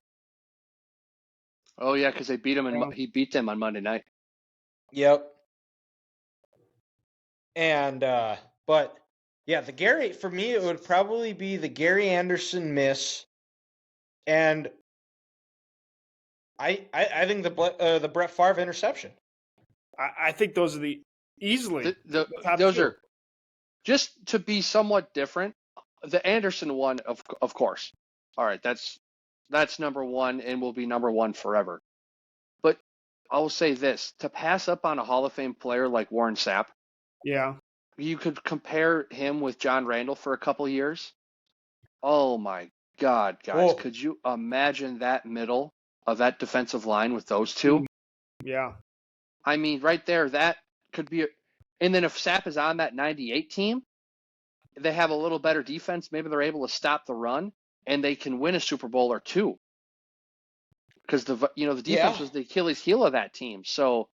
Oh yeah, because they beat him he beat them on Monday night. Yep. And but yeah, for me it would probably be the Gary Anderson miss, and I think the Brett Favre interception. I think those are the easily The top those 2. are just to be somewhat different. The Anderson one, of course. All right, that's number 1 and will be number 1 forever. But I will say this: to pass up on a Hall of Fame player like Warren Sapp, Yeah. you could compare him with John Randall for a couple years. Oh my God, guys! Whoa. Could you imagine that middle of that defensive line with those 2? Yeah. I mean, right there, that could be. And then if Sapp is on that 98 team, they have a little better defense. Maybe they're able to stop the run, and they can win a Super Bowl or 2. Because the defense was the Achilles heel of that team. So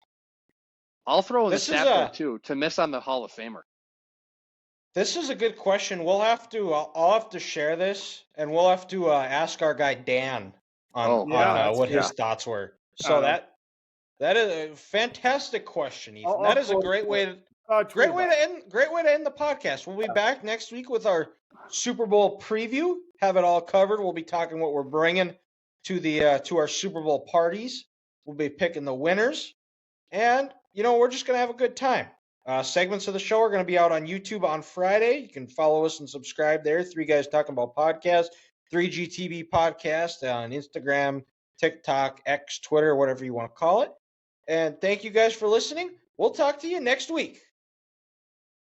I'll throw in the Sapp there too to miss on the Hall of Famer. This is a good question. I'll have to share this, and we'll have to ask our guy Dan on what his thoughts were. So that is a fantastic question, Ethan. That is a great way to end the podcast. We'll be back next week with our Super Bowl preview. Have it all covered. We'll be talking what we're bringing to our Super Bowl parties. We'll be picking the winners, and we're just gonna have a good time. Segments of the show are going to be out on YouTube on Friday. You can follow us and subscribe there. 3 Guys Talking About Podcast, 3GTB Podcast on Instagram, TikTok, X, Twitter, whatever you want to call it. And thank you guys for listening. We'll talk to you next week.